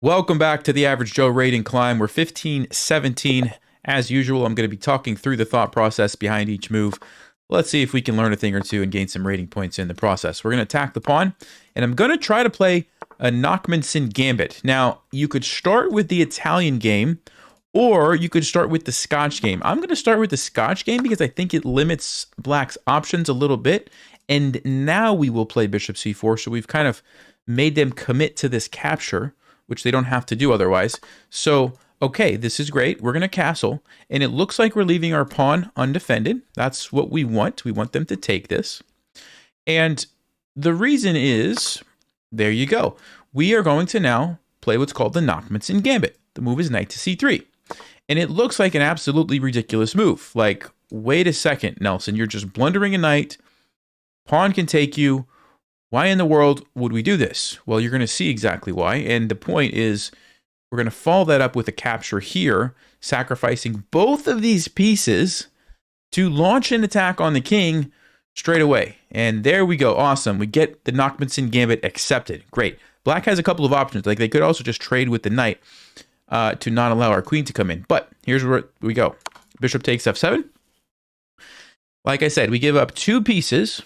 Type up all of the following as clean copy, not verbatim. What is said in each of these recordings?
Welcome back to the Average Joe Rating Climb. We're 15-17. As usual, I'm going to be talking through the thought process behind each move. Let's see if we can learn a thing or two and gain some rating points in the process. We're going to attack the pawn, and I'm going to try to play a Nakhmanson Gambit. Now, you could start with the Italian game, or you could start with the Scotch game. I'm going to start with the Scotch game because I think it limits Black's options a little bit, and now we will play Bishop c4, so we've kind of made them commit to this capture, which they don't have to do otherwise. So, okay, this is great. We're going to castle, and it looks like we're leaving our pawn undefended. That's what we want. We want them to take this. And the reason is, there you go. We are going to now play what's called the Nakhmanson Gambit. The move is knight to c3. And it looks like an absolutely ridiculous move. Like, wait a second, Nelson, you're just blundering a knight. Pawn can take you. Why in the world would we do this? Well, you're going to see exactly why. And the point is, we're going to follow that up with a capture here, sacrificing both of these pieces to launch an attack on the king straight away. And there we go. Awesome. We get the Nakhmanson Gambit accepted. Great. Black has a couple of options. Like, they could also just trade with the knight to not allow our queen to come in. But here's where we go. Bishop takes f7. Like I said, we give up two pieces,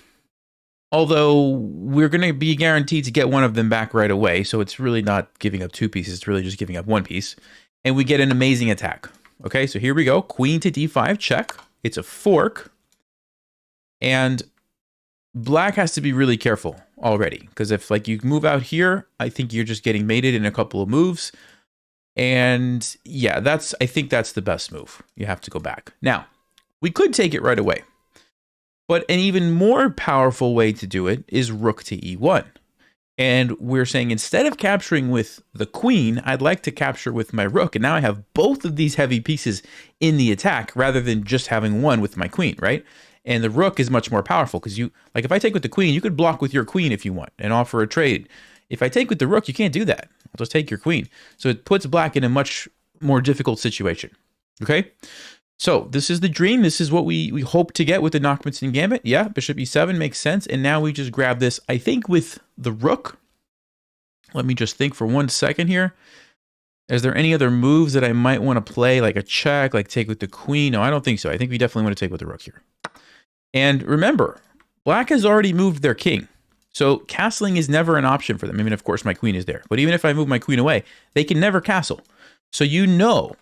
although we're going to be guaranteed to get one of them back right away. So it's really not giving up two pieces. It's really just giving up one piece. And we get an amazing attack. Okay, so here we go. Queen to d5, check. It's a fork. And Black has to be really careful already. Because if like you move out here, I think you're just getting mated in a couple of moves. And yeah, I think that's the best move. You have to go back. Now, we could take it right away. But an even more powerful way to do it is rook to e1. And we're saying instead of capturing with the queen, I'd like to capture with my rook. And now I have both of these heavy pieces in the attack rather than just having one with my queen, right? And the rook is much more powerful because like if I take with the queen, you could block with your queen if you want and offer a trade. If I take with the rook, you can't do that. I'll just take your queen. So it puts Black in a much more difficult situation. Okay? So this is the dream. This is what we hope to get with the Nakhmanson Gambit. Yeah, bishop e7 makes sense. And now we just grab this, I think, with the rook. Let me just think for 1 second here. Is there any other moves that I might want to play, like a check, like take with the queen? No, I don't think so. I think we definitely want to take with the rook here. And remember, Black has already moved their king. So castling is never an option for them. I mean, of course, my queen is there. But even if I move my queen away, they can never castle. So you know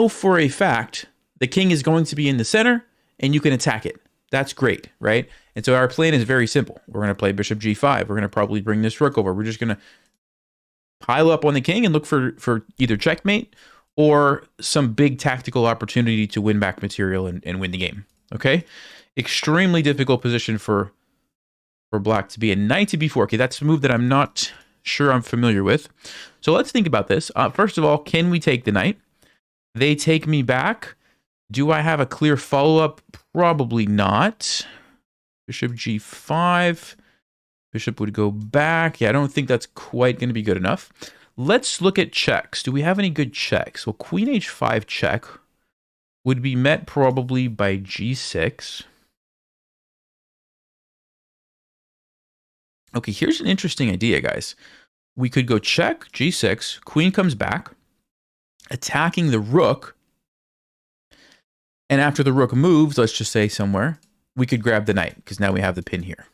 for a fact the king is going to be in the center, and you can attack it. That's great, right? And so our plan is very simple. We're going to play bishop g5. We're going to probably bring this rook over. We're just going to pile up on the king and look for either checkmate or some big tactical opportunity to win back material and win the game, okay? Extremely difficult position for Black to be. A knight to b4. Okay, that's a move that I'm not sure I'm familiar with. So let's think about this. First of all, can we take the knight? They take me back. Do I have a clear follow-up? Probably not. Bishop g5. Bishop would go back. Yeah, I don't think that's quite going to be good enough. Let's look at checks. Do we have any good checks? Well, queen h5 check would be met probably by g6. Okay, here's an interesting idea, guys. We could go check, g6. Queen comes back, attacking the rook. And after the rook moves, let's just say somewhere, we could grab the knight because now we have the pin here.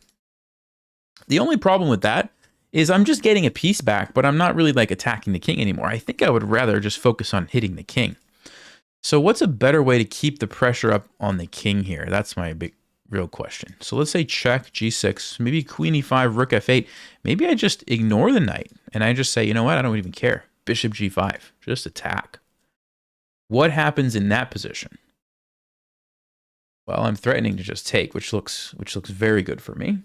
The only problem with that is I'm just getting a piece back, but I'm not really like attacking the king anymore. I think I would rather just focus on hitting the king. So what's a better way to keep the pressure up on the king here? That's my real question. So let's say check, g6, maybe queen e5, rook f8. Maybe I just ignore the knight and I just say, you know what? I don't even care. Bishop g5, just attack. What happens in that position? Well, I'm threatening to just take, which looks very good for me.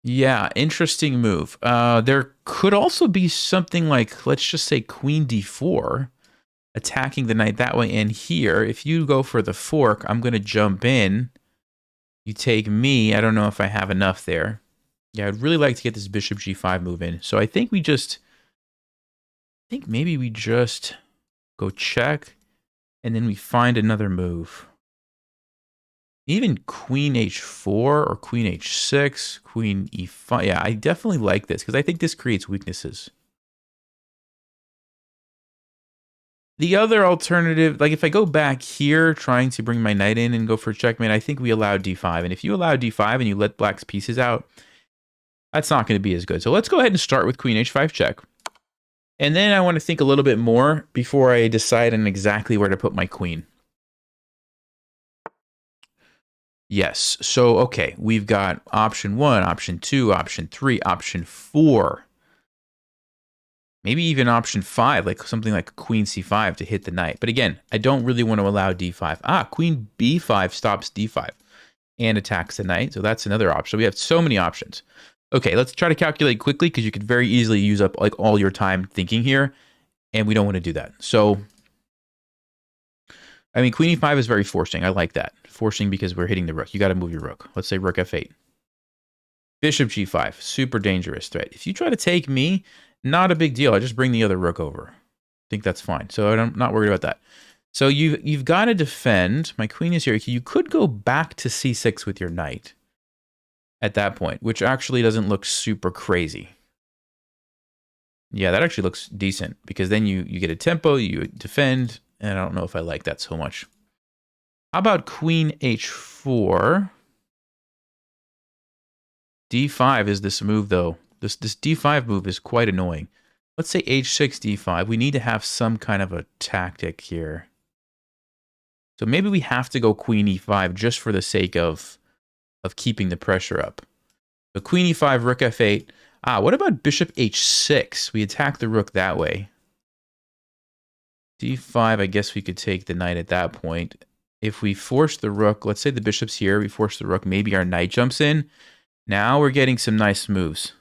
Yeah, interesting move. There could also be something like, let's just say queen d4, attacking the knight that way. And here, if you go for the fork, I'm going to jump in. You take me. I don't know if I have enough there. Yeah, I'd really like to get this bishop g5 move in. So I think maybe we just go check. And then we find another move. Even queen h4 or queen h6, queen e5. Yeah, I definitely like this because I think this creates weaknesses. The other alternative, like if I go back here trying to bring my knight in and go for checkmate, I think we allow d5. And if you allow d5 and you let black's pieces out, that's not going to be as good. So let's go ahead and start with queen h5 check. And then I want to think a little bit more before I decide on exactly where to put my queen. Yes. So, okay, we've got option 1, option 2, option 3, option 4. Maybe even option 5, like something like queen c5 to hit the knight. But again, I don't really want to allow d5. Ah, queen b5 stops d5 and attacks the knight. So that's another option. We have so many options. Okay, let's try to calculate quickly because you could very easily use up like all your time thinking here. And we don't want to do that. So, I mean, queen e5 is very forcing. I like that. Forcing because we're hitting the rook. You got to move your rook. Let's say rook f8. Bishop g5. Super dangerous threat. If you try to take me, not a big deal. I just bring the other rook over. I think that's fine. So I'm not worried about that. So you've got to defend. My queen is here. You could go back to c6 with your knight at that point, which actually doesn't look super crazy. Yeah, that actually looks decent because then you get a tempo, you defend, and I don't know if I like that so much. How about queen h4? d5 is this move, though. This d5 move is quite annoying. Let's say h6, d5. We need to have some kind of a tactic here. So maybe we have to go queen e5 just for the sake of keeping the pressure up. So queen e5, rook f8. Ah, what about bishop h6? We attack the rook that way. d5, I guess we could take the knight at that point. If we force the rook, let's say the bishop's here, we force the rook, maybe our knight jumps in. Now we're getting some nice moves.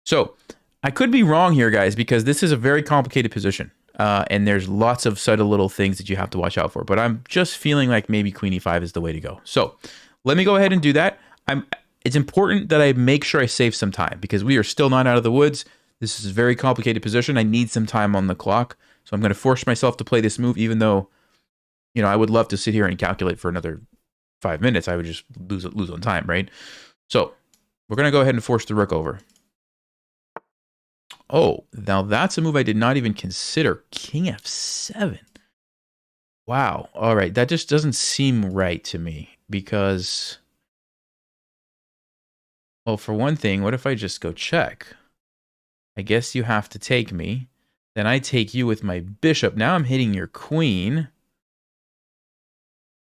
So I could be wrong here, guys, because this is a very complicated position. And there's lots of subtle little things that you have to watch out for. But I'm just feeling like maybe queen e5 is the way to go. So let me go ahead and do that. It's important that I make sure I save some time because we are still not out of the woods. This is a very complicated position. I need some time on the clock. So I'm going to force myself to play this move, even though, you know, I would love to sit here and calculate for another 5 minutes. I would just lose on time, right? So we're going to go ahead and force the rook over. Oh, now that's a move I did not even consider. King f7. Wow. All right. That just doesn't seem right to me because, well, for one thing, what if I just go check? I guess you have to take me. Then I take you with my bishop. Now I'm hitting your queen.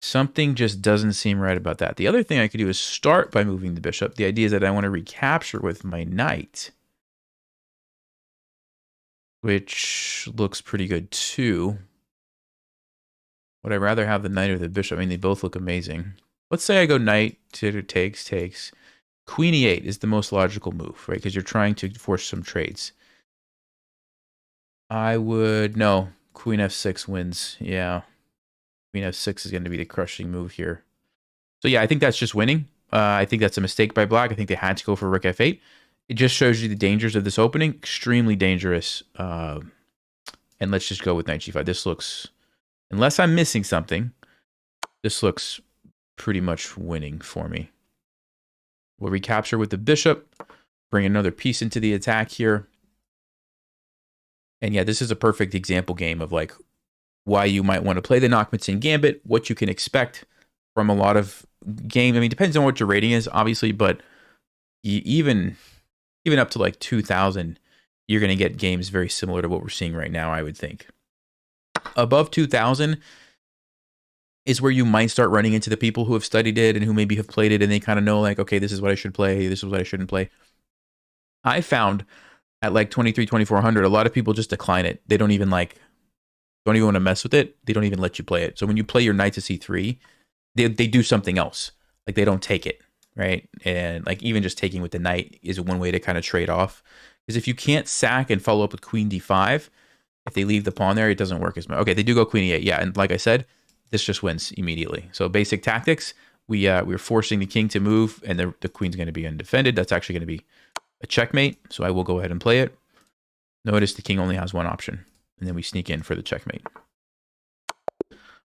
Something just doesn't seem right about that. The other thing I could do is start by moving the bishop. The idea is that I want to recapture with my knight, which looks pretty good too. Would I rather have the knight or the bishop? I mean, they both look amazing. Let's say I go knight to takes. Queen e8 is the most logical move, right? Because you're trying to force some trades. I would, no, queen f6 wins. Yeah. Queen f6 is going to be the crushing move here. So yeah, I think that's just winning. I think that's a mistake by black. I think they had to go for rook f8. It just shows you the dangers of this opening. Extremely dangerous. And let's just go with knight g5. This looks, unless I'm missing something, this looks pretty much winning for me. We'll recapture with the bishop. Bring another piece into the attack here. And yeah, this is a perfect example game of like why you might want to play the Nakhmanson Gambit, what you can expect from a lot of game. I mean, depends on what your rating is, obviously, but even up to like 2,000, you're going to get games very similar to what we're seeing right now, I would think. Above 2,000 is where you might start running into the people who have studied it and who maybe have played it and they kind of know like, okay, this is what I should play, this is what I shouldn't play. I found at like 23, 2400, a lot of people just decline it. They don't even want to mess with it. They don't even let you play it. So when you play your knight to c3, they do something else. Like they don't take it, right? And like even just taking with the knight is one way to kind of trade off. Because if you can't sack and follow up with queen d5, if they leave the pawn there, it doesn't work as much. Okay, they do go queen e8. Yeah, and like I said, this just wins immediately. So basic tactics, we're forcing the king to move, and the queen's going to be undefended. That's actually going to be a checkmate. So I will go ahead and play it. Notice the king only has one option, and then we sneak in for the checkmate.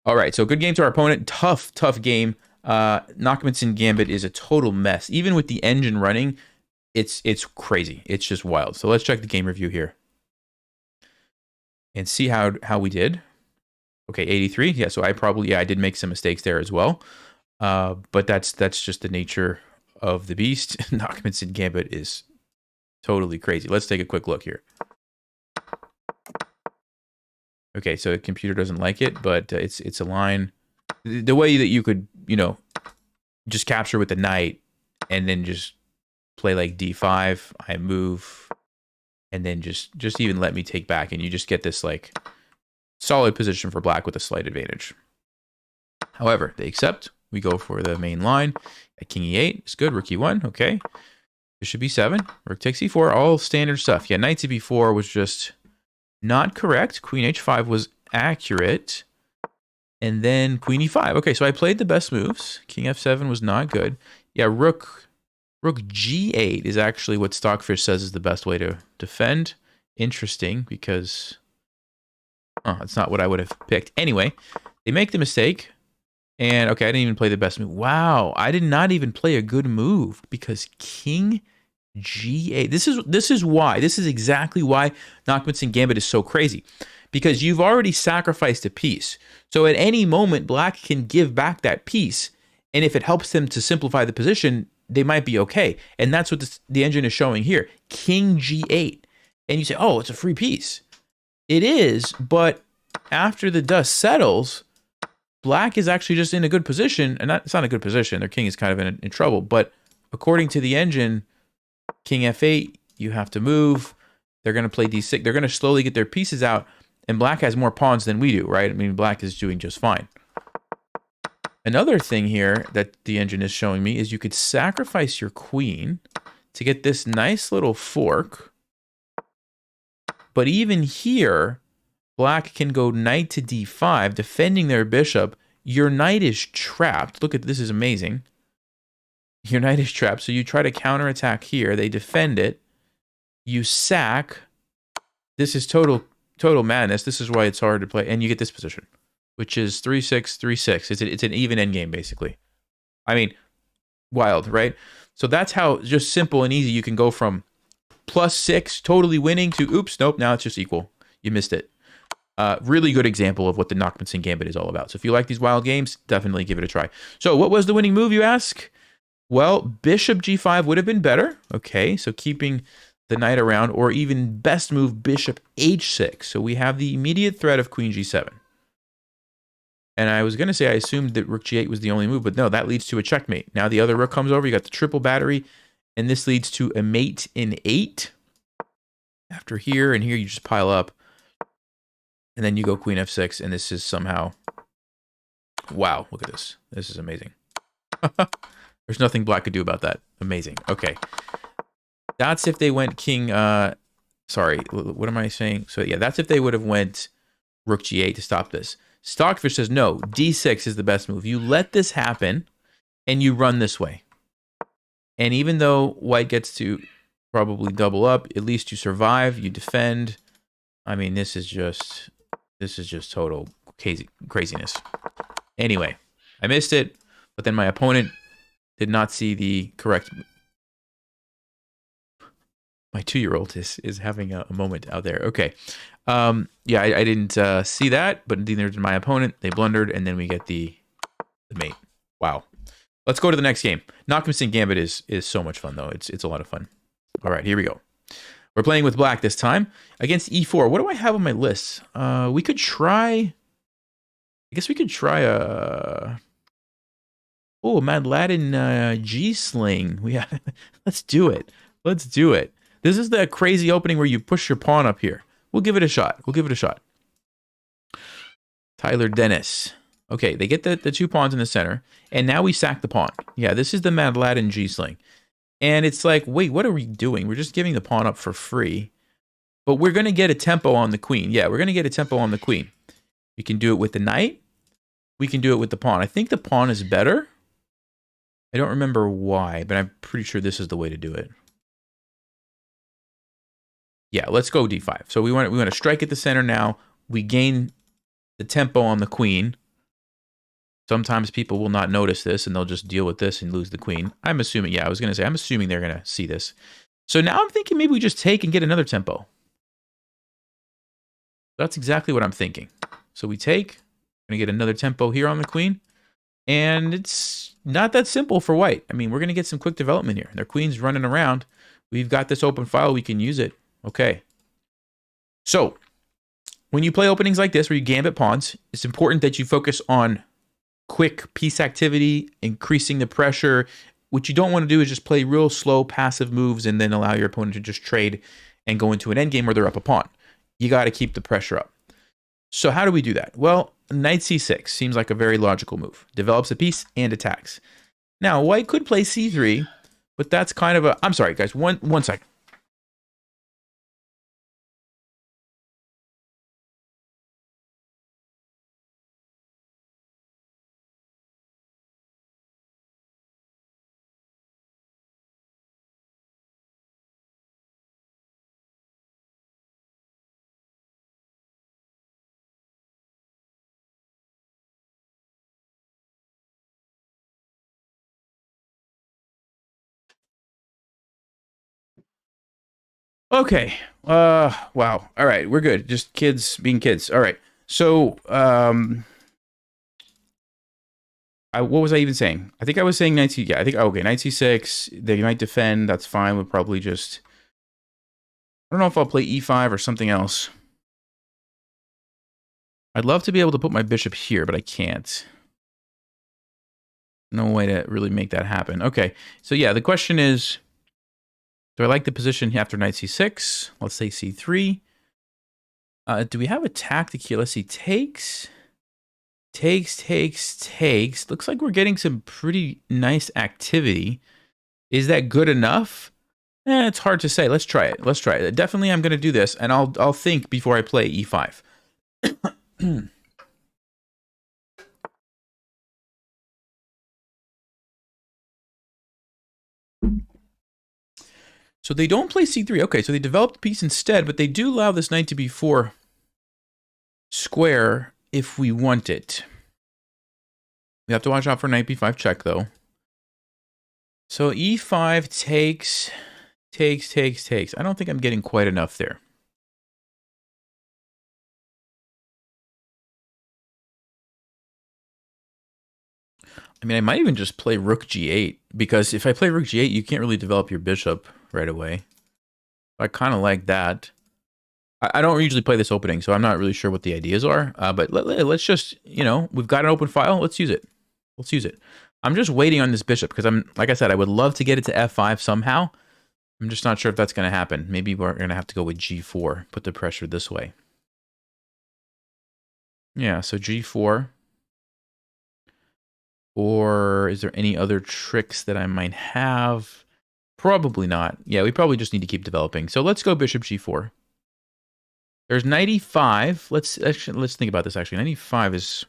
All right, so good game to our opponent. Tough game. Nakhmanson Gambit is a total mess. Even with the engine running, it's crazy. It's just wild. So let's check the game review here and see how we did. Okay, 83. Yeah, so I did make some mistakes there as well. But that's just the nature of the beast. Nakhmanson Gambit is totally crazy. Let's take a quick look here. Okay, so the computer doesn't like it, but it's a line. The way that you could, just capture with the knight and then just play like d5, I move, and then just even let me take back, and you just get this like solid position for black with a slight advantage. However, they accept. We go for the main line. At king e8, it's good. Rook e1, okay. Bishop b7, rook takes e4, all standard stuff. Yeah, knight to b4 was just not correct. Queen h5 was accurate. And then queen e5. Okay, so I played the best moves. King f7 was not good. Yeah, rook g8 is actually what Stockfish says is the best way to defend. Interesting, because that's not what I would have picked. Anyway, they make the mistake. And okay, I didn't even play the best move. Wow, I did not even play a good move because king g8. This is exactly why Nakhmanson Gambit is so crazy. Because you've already sacrificed a piece. So at any moment, black can give back that piece. And if it helps them to simplify the position, they might be okay. And that's what the engine is showing here. King g8. And you say, oh, it's a free piece. It is, but after the dust settles, black is actually just in a good position. And it's not a good position. Their king is kind of in trouble. But according to the engine, king f8, you have to move. They're going to play d6. They're going to slowly get their pieces out. And black has more pawns than we do, right? I mean, black is doing just fine. Another thing here that the engine is showing me is you could sacrifice your queen to get this nice little fork. But even here, black can go knight to d5, defending their bishop. Your knight is trapped. Look at this, is amazing. Your knight is trapped, so you try to counterattack here. They defend it. You sack. This is total madness. This is why it's hard to play. And you get this position, which is 3-6, 3-6. It's an even endgame, basically. I mean, wild, right? So that's how just simple and easy you can go from +6, totally winning, to oops, nope, now it's just equal. You missed it. Really good example of what the Nakhmanson Gambit is all about. So if you like these wild games, definitely give it a try. So what was the winning move, you ask? Well, bishop g5 would have been better. Okay, so keeping the knight around, or even best move, bishop h6. So we have the immediate threat of queen g7. And I was going to say I assumed that rook g8 was the only move, but no, that leads to a checkmate. Now the other rook comes over, you got the triple battery, and this leads to a mate in 8. After here and here, you just pile up. And then you go queen f6, and this is somehow... Wow, look at this. This is amazing. There's nothing black could do about that. Amazing. Okay. That's if they went king... sorry, what am I saying? So yeah, that's if they would have went rook g8 to stop this. Stockfish says, no, d6 is the best move. You let this happen, and you run this way. And even though white gets to probably double up, at least you survive, you defend. I mean, this is just total craziness. Anyway, I missed it, but then my opponent did not see the correct... My 2-year-old is having a moment out there. Okay. Yeah, I didn't see that, but neither did my opponent. They blundered, and then we get the mate. Wow. Let's go to the next game. Nakhmanson Gambit is so much fun, though. It's a lot of fun. All right, here we go. We're playing with black this time against e4. What do I have on my list? We could try... I guess we could try a... Oh, Madladn G-Sling. Let's do it. Let's do it. This is the crazy opening where you push your pawn up here. We'll give it a shot. We'll give it a shot. Tyler Dennis. Okay, they get the 2 pawns in the center, and now we sack the pawn. Yeah, this is the Madladn G-Sling. And it's like, wait, what are we doing? We're just giving the pawn up for free. But we're going to get a tempo on the queen. Yeah, we're going to get a tempo on the queen. We can do it with the knight. We can do it with the pawn. I think the pawn is better. I don't remember why, but I'm pretty sure this is the way to do it. Yeah, let's go d5. So we want to strike at the center now. We gain the tempo on the queen. Sometimes people will not notice this and they'll just deal with this and lose the queen. I'm assuming, yeah, I was going to say, I'm assuming they're going to see this. So now I'm thinking maybe we just take and get another tempo. That's exactly what I'm thinking. So we take, going to get another tempo here on the queen. And it's not that simple for white. I mean, we're going to get some quick development here. Their queen's running around. We've got this open file. We can use it. Okay. So when you play openings like this where you gambit pawns, it's important that you focus on quick piece activity, increasing the pressure. What you don't want to do is just play real slow passive moves and then allow your opponent to just trade and go into an endgame where they're up a pawn. You got to keep the pressure up. So how do we do that? Well, knight c6 seems like a very logical move. Develops a piece and attacks. Now, white could play c3, but that's kind of a... I'm sorry, guys. One second. Okay. Wow. All right. We're good. Just kids being kids. All right. So, what was I even saying? I think I was saying knight c... Yeah, I think... Okay, knight c6. They might defend. That's fine. We'll probably just... I don't know if I'll play e5 or something else. I'd love to be able to put my bishop here, but I can't. No way to really make that happen. Okay. So, yeah, the question is... Do I like the position after knight c6? Let's say c3. Do we have a tactic here? Let's see. Takes. Looks like we're getting some pretty nice activity. Is that good enough? It's hard to say. Let's try it. Definitely I'm going to do this, and I'll think before I play e5. So they don't play c3. Okay, so they developed the piece instead, but they do allow this knight to b4 square if we want it. We have to watch out for knight b5 check, though. So e5 takes. I don't think I'm getting quite enough there. I mean, I might even just play rook g8, because if I play rook g8, you can't really develop your bishop right away. I kind of like that. I don't usually play this opening, so I'm not really sure what the ideas are. But let's just, we've got an open file. Let's use it. I'm just waiting on this bishop, because like I said, I would love to get it to f5 somehow. I'm just not sure if that's going to happen. Maybe we're going to have to go with g4, put the pressure this way. Yeah, so g4. Or is there any other tricks that I might have? Probably not. Yeah, we probably just need to keep developing. So let's go bishop g4. There's knight e5. Let's think about this, actually. Knight e5 is...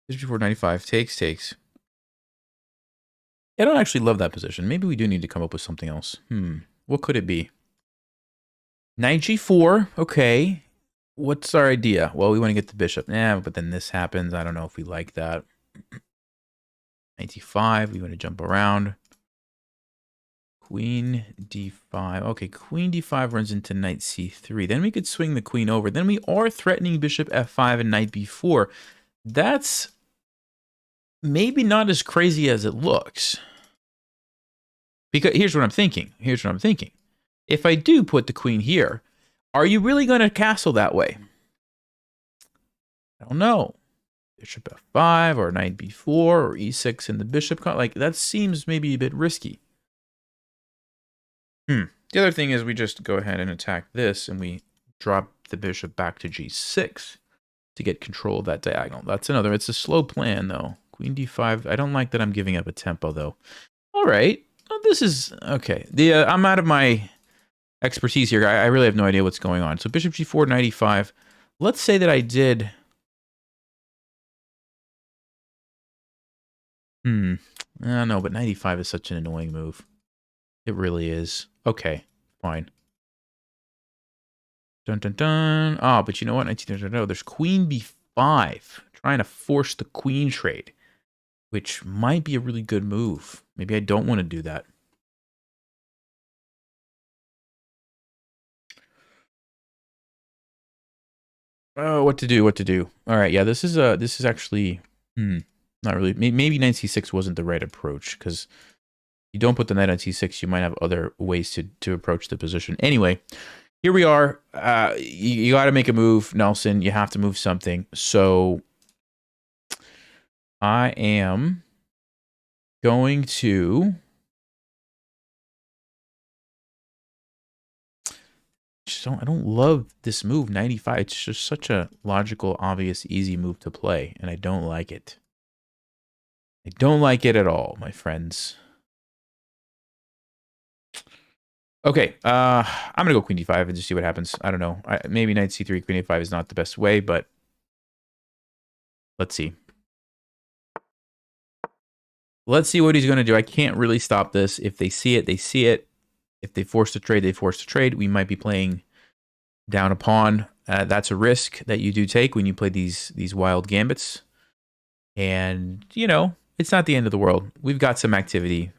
Bishop g4, knight e5. Takes. I don't actually love that position. Maybe we do need to come up with something else. What could it be? Knight g4. Okay. What's our idea? Well, we want to get the bishop. But then this happens. I don't know if we like that. Knight d5. We want to jump around. Queen d5. Okay, queen d5 runs into knight c3. Then we could swing the queen over. Then we are threatening bishop f5 and knight b4. That's maybe not as crazy as it looks. Because here's what I'm thinking. If I do put the queen here, are you really going to castle that way? I don't know. Bishop f5 or knight b4 or e6 in the bishop. Like, that seems maybe a bit risky. The other thing is we just go ahead and attack this and we drop the bishop back to g6 to get control of that diagonal. It's a slow plan, though. Queen d5. I don't like that I'm giving up a tempo, though. All right. Well, this is... Okay. I'm out of my expertise here. I really have no idea what's going on. So bishop g4, knight e5. Let's say that I did... No, but knight e5 is such an annoying move. It really is. Okay, fine. Dun dun dun. Ah, but you know what? 19, no, there's queen b5. Trying to force the queen trade, which might be a really good move. Maybe I don't want to do that. Oh, what to do? What to do? All right, yeah, this is actually not really. Maybe knight c6 wasn't the right approach because you don't put the knight on c6. You might have other ways to approach the position. Anyway, here we are. You got to make a move, Nelson. You have to move something. So I am going to. I don't love this move, 95. It's just such a logical, obvious, easy move to play, and I don't like it. I don't like it at all, my friends. Okay, I'm gonna go queen d5 and just see what happens. I don't know. Maybe knight c3, queen a5 is not the best way, but let's see. Let's see what he's gonna do. I can't really stop this. If they see it, they see it. If they force the trade, they force the trade. We might be playing down a pawn. That's a risk that you do take when you play these wild gambits. And, you know, it's not the end of the world. We've got some activity.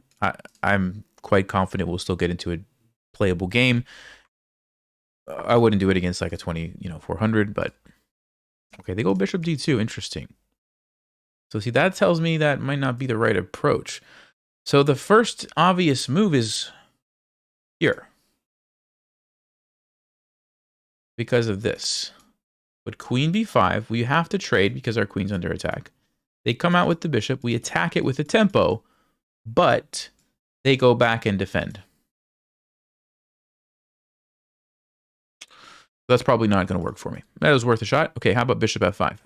I'm quite confident we'll still get into a playable game. I wouldn't do it against like a 400, but okay, they go bishop d2. Interesting. So see, that tells me that might not be the right approach. So the first obvious move is here because of this. But queen b5, we have to trade because our queen's under attack. They come out with the bishop. We attack it with a tempo, but they go back and defend. That's probably not going to work for me. That was worth a shot. Okay, how about bishop f5?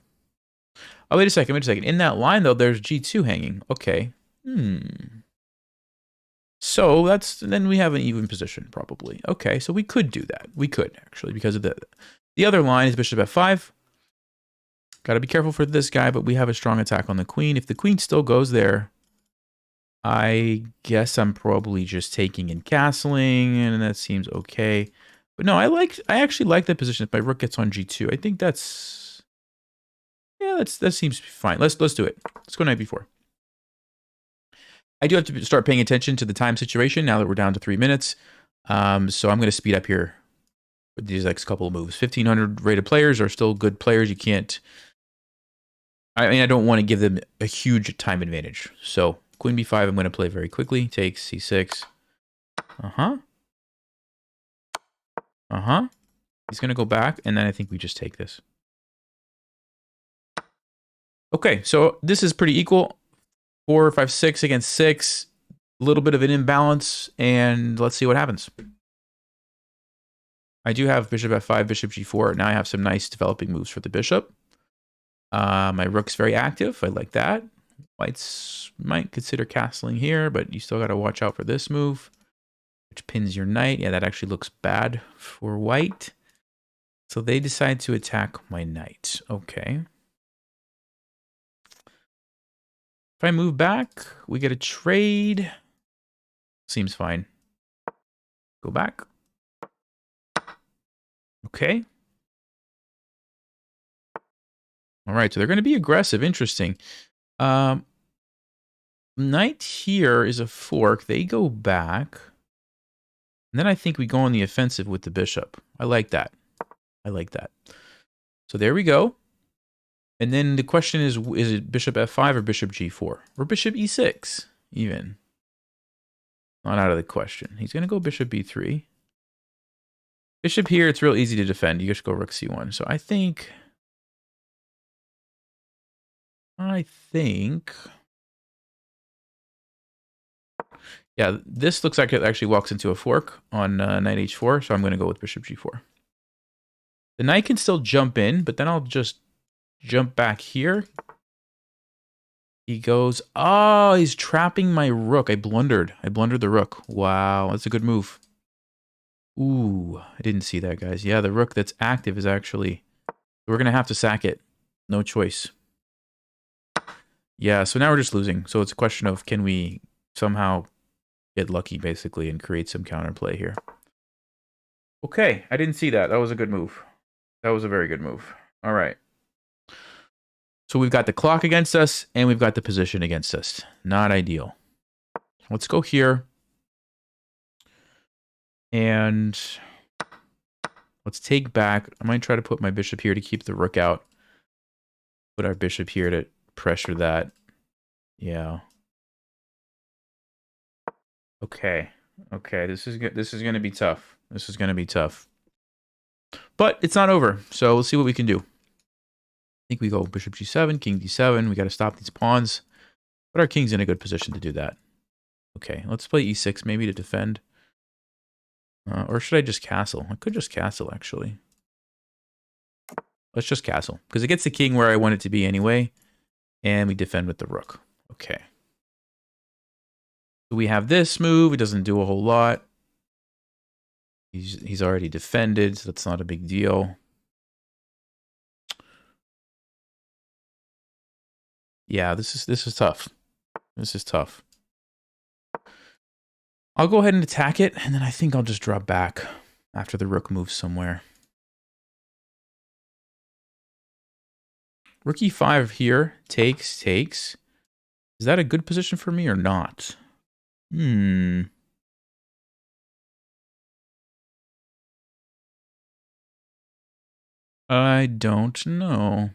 Oh, wait a second. In that line, though, there's g2 hanging. Okay. So then we have an even position, probably. Okay, so we could do that. We could, actually, because of the other line is bishop f5. Got to be careful for this guy, but we have a strong attack on the queen. If the queen still goes there, I guess I'm probably just taking and castling, and that seems okay. But no, I actually like that position if my rook gets on g2. I think that seems fine. Let's do it. Let's go knight b4. I do have to start paying attention to the time situation now that we're down to 3 minutes. So I'm going to speed up here with these next couple of moves. 1,500 rated players are still good players. You can't. I mean, I don't want to give them a huge time advantage. So queen b5, I'm going to play very quickly. Takes c6. He's going to go back, and then I think we just take this. Okay, so this is pretty equal. 4, 5, 6 against 6. A little bit of an imbalance, and let's see what happens. I do have bishop f5, bishop g4. Now I have some nice developing moves for the bishop. My rook's very active. I like that. Whites might consider castling here, but you still got to watch out for this move, which pins your knight. Yeah, that actually looks bad for white. So they decide to attack my knight. Okay. If I move back, we get a trade. Seems fine. Go back. Okay. All right, so they're going to be aggressive. Interesting. Knight here is a fork. They go back. And then I think we go on the offensive with the bishop. I like that. I like that. So there we go. And then the question is it bishop f5 or bishop g4? Or bishop e6, even. Not out of the question. He's going to go bishop b3. Bishop here, it's real easy to defend. You just go rook c1. So I think... Yeah, this looks like it actually walks into a fork on knight h4, so I'm going to go with bishop g4. The knight can still jump in, but then I'll just jump back here. He goes, oh, he's trapping my rook. I blundered the rook. Wow, that's a good move. Ooh, I didn't see that, guys. Yeah, the rook that's active is actually... We're going to have to sack it. No choice. Yeah, so now we're just losing. So it's a question of can we somehow get lucky, basically, and create some counterplay here. Okay, I didn't see that. That was a good move. That was a very good move. All right. So we've got the clock against us, and we've got the position against us. Not ideal. Let's go here. And let's take back. I might try to put my bishop here to keep the rook out. Put our bishop here to pressure that. Yeah. Okay. Okay, this is good. This is going to be tough. This is going to be tough. But it's not over, so we'll see what we can do. I think we go bishop g7, king d7. We got to stop these pawns. But our king's in a good position to do that. Okay, let's play e6 maybe to defend. Or should I just castle? I could just castle, actually. Let's just castle. Because it gets the king where I want it to be anyway. And we defend with the rook. Okay. So we have this move. It doesn't do a whole lot. He's already defended, so that's not a big deal. Yeah, this is tough. This is tough. I'll go ahead and attack it, and then I think I'll just drop back after the rook moves somewhere. Rook e5 here. Takes. Is that a good position for me or not? I don't know.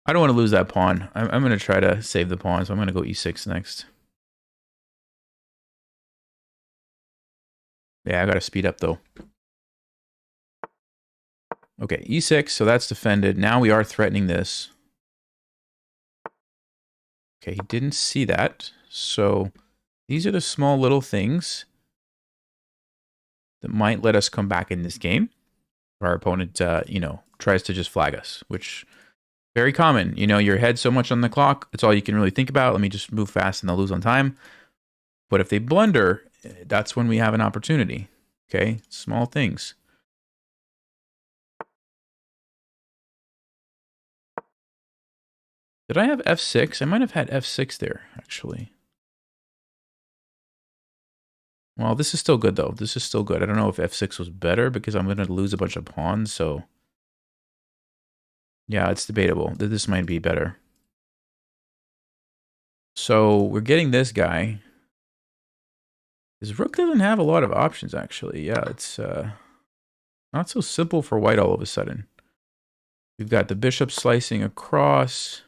I don't want to lose that pawn. I'm going to try to save the pawn, so I'm going to go e6 next. Yeah, I got to speed up, though. Okay, e6, so that's defended. Now we are threatening this. Okay, he didn't see that. So these are the small little things that might let us come back in this game. Our opponent, tries to just flag us, which very common. You know, your head's so much on the clock. It's all you can really think about. Let me just move fast and they'll lose on time. But if they blunder, that's when we have an opportunity. Okay, small things. Did I have f6? I might have had f6 there, actually. Well, this is still good, though. This is still good. I don't know if f6 was better because I'm going to lose a bunch of pawns, so... Yeah, it's debatable. This might be better. So we're getting this guy. His rook doesn't have a lot of options, actually. Yeah, it's not so simple for white all of a sudden. We've got the bishop slicing across.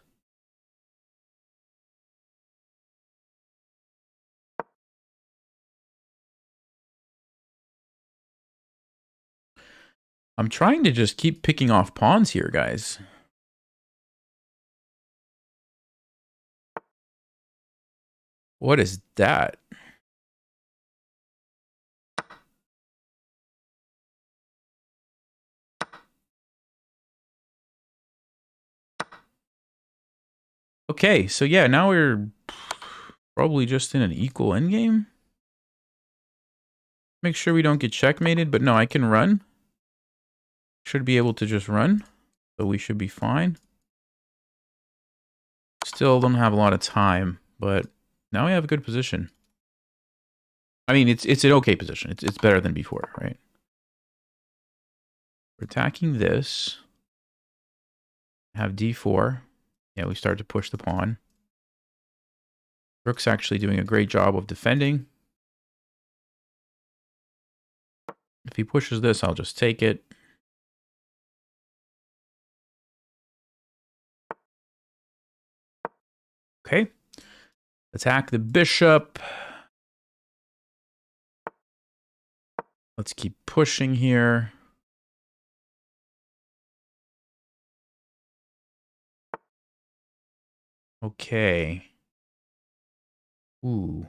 I'm trying to just keep picking off pawns here, guys. What is that? Okay, so yeah, now we're probably just in an equal endgame. Make sure we don't get checkmated, but no, I can run. Should be able to just run, so we should be fine. Still don't have a lot of time, but now we have a good position. I mean, it's an okay position. It's better than before, right? We're attacking this. Have d4. Yeah, we start to push the pawn. Rook's actually doing a great job of defending. If he pushes this, I'll just take it. Okay. Attack the bishop. Let's keep pushing here. Okay. Ooh.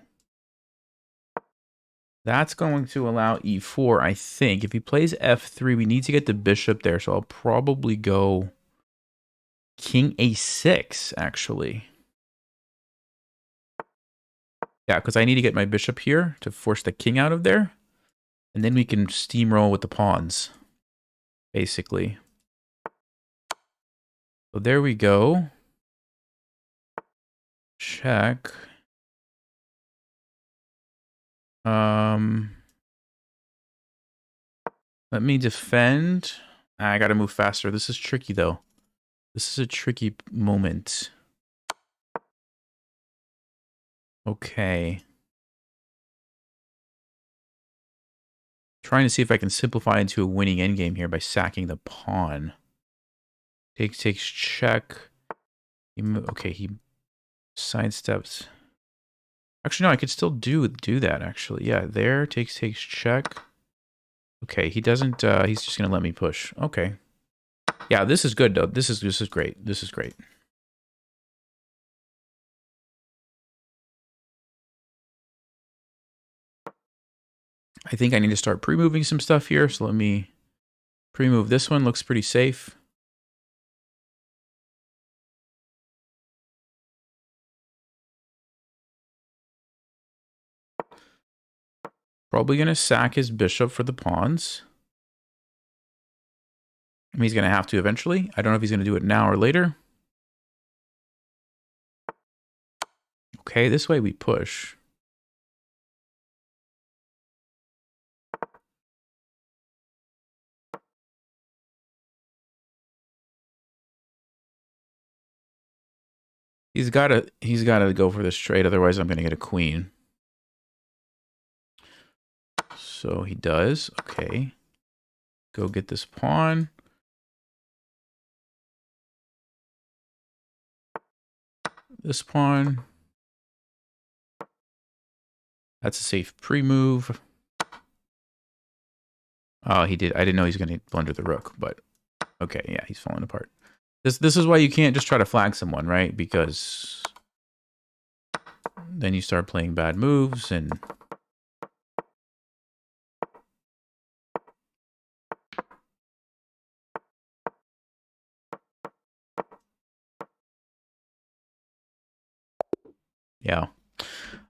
That's going to allow e4, I think. If he plays f3, we need to get the bishop there, so I'll probably go king a6, actually. Yeah, because I need to get my bishop here to force the king out of there. And then we can steamroll with the pawns, basically. So there we go. Check. Let me defend. I gotta move faster. This is tricky, though. This is a tricky moment. Okay. Trying to see if I can simplify into a winning endgame here by sacking the pawn. Takes check. Okay, he sidesteps. Actually, no, I could still do that, actually. Yeah, there, takes check. Okay, he doesn't, he's just gonna let me push. Okay. Yeah, this is good, though. This is great. This is great. I think I need to start pre-moving some stuff here, so let me pre-move this one. Looks pretty safe. Probably going to sack his bishop for the pawns. I mean, he's going to have to eventually. I don't know if he's going to do it now or later. Okay, this way we push. He's got to go for this trade, otherwise I'm going to get a queen. So he does. Okay. Go get this pawn. This pawn. That's a safe pre-move. Oh, he did. I didn't know he's going to blunder the rook, but okay, yeah, he's falling apart. This is why you can't just try to flag someone, right? Because then you start playing bad moves and yeah.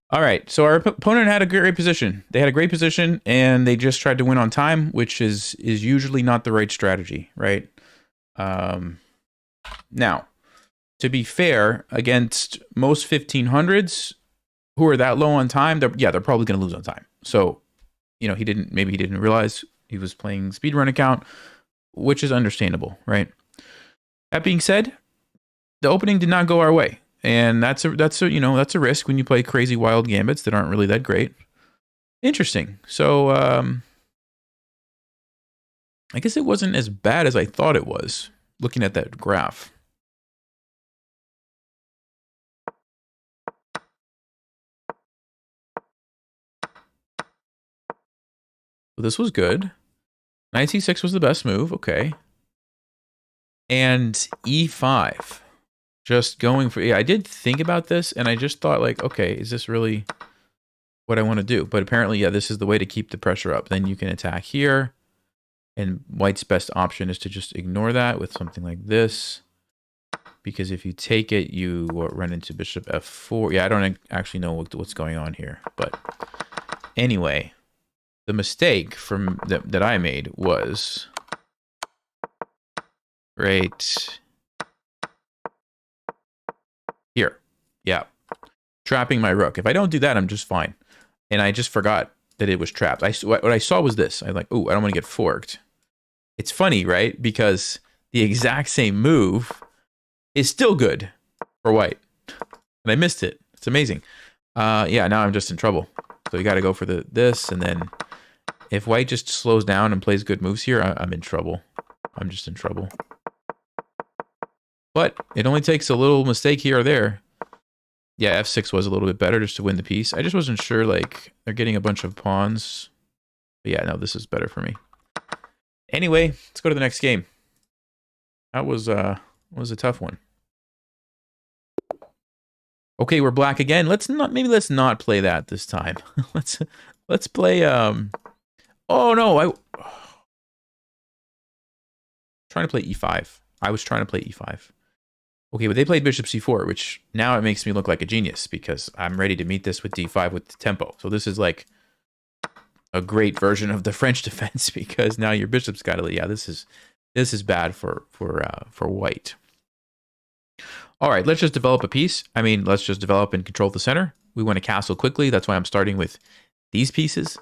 All right, so our opponent had a great position. They had a great position, and they just tried to win on time, which is usually not the right strategy, right? Now, to be fair, against most 1500s who are that low on time, they're probably going to lose on time. So, you know, maybe he didn't realize he was playing speedrun account, which is understandable, right? That being said, the opening did not go our way. And that's a risk when you play crazy wild gambits that aren't really that great. Interesting. So I guess it wasn't as bad as I thought it was, looking at that graph. So this was good. Knight c6 was the best move. Okay. And e5. Just going for... Yeah, I did think about this, and I just thought, like, okay, is this really what I want to do? But apparently, yeah, this is the way to keep the pressure up. Then you can attack here. And white's best option is to just ignore that with something like this. Because if you take it, you run into bishop f4. Yeah, I don't actually know what's going on here. But anyway, the mistake from that I made was... right here. Yeah. Trapping my rook. If I don't do that, I'm just fine. And I just forgot that it was trapped. What I saw was this. I'm like, ooh, I don't want to get forked. It's funny, right? Because the exact same move is still good for white. And I missed it. It's amazing. Yeah, now I'm just in trouble. So you got to go for this. And then if white just slows down and plays good moves here, I'm in trouble. I'm just in trouble. But it only takes a little mistake here or there. Yeah, f6 was a little bit better just to win the piece. I just wasn't sure, like, they're getting a bunch of pawns. But yeah, no, this is better for me. Anyway, let's go to the next game. That was a tough one. Okay, we're black again. Let's not play that this time. let's play oh no, trying to play e5. I was trying to play e5. Okay, but they played bishop c4, which now it makes me look like a genius because I'm ready to meet this with d5 with the tempo. So this is like a great version of the French defense because now your bishop's got to... Yeah, this is bad for white. All right, let's just develop a piece. I mean, let's just develop and control the center. We want to castle quickly. That's why I'm starting with these pieces.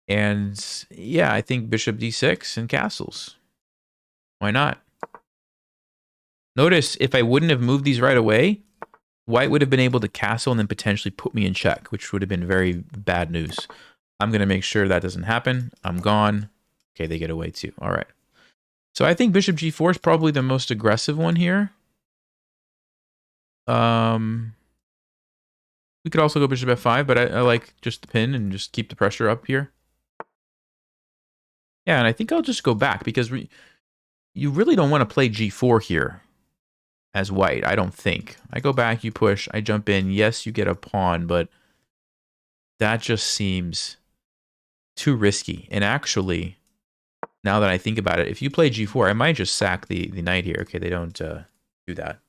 And yeah, I think bishop d6 and castles. Why not? Notice if I wouldn't have moved these right away, white would have been able to castle and then potentially put me in check, which would have been very bad news. I'm going to make sure that doesn't happen. I'm gone. Okay, they get away too. All right. So I think bishop g4 is probably the most aggressive one here. We could also go bishop f5, but I like just the pin and just keep the pressure up here. Yeah, and I think I'll just go back because you really don't want to play g4 here as white, I don't think. I go back, you push, I jump in. Yes, you get a pawn, but that just seems too risky. And actually, now that I think about it, if you play g4, I might just sack the knight here. Okay, they don't do that.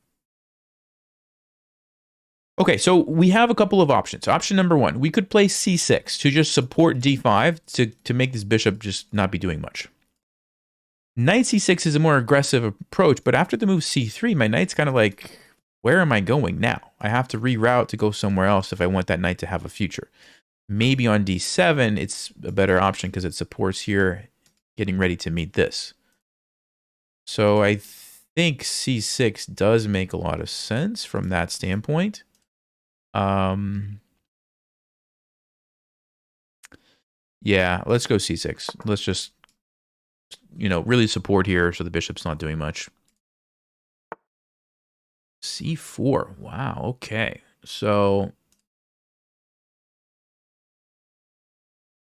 Okay, so we have a couple of options. Option number one, we could play c6 to just support d5 to make this bishop just not be doing much. Knight c6 is a more aggressive approach, but after the move c3, my knight's kind of like, where am I going now? I have to reroute to go somewhere else if I want that knight to have a future. Maybe on d7, it's a better option because it supports here, getting ready to meet this. So I think c6 does make a lot of sense from that standpoint. Yeah, let's go c6. Let's just, really support here so the bishop's not doing much. c4. Wow, okay. So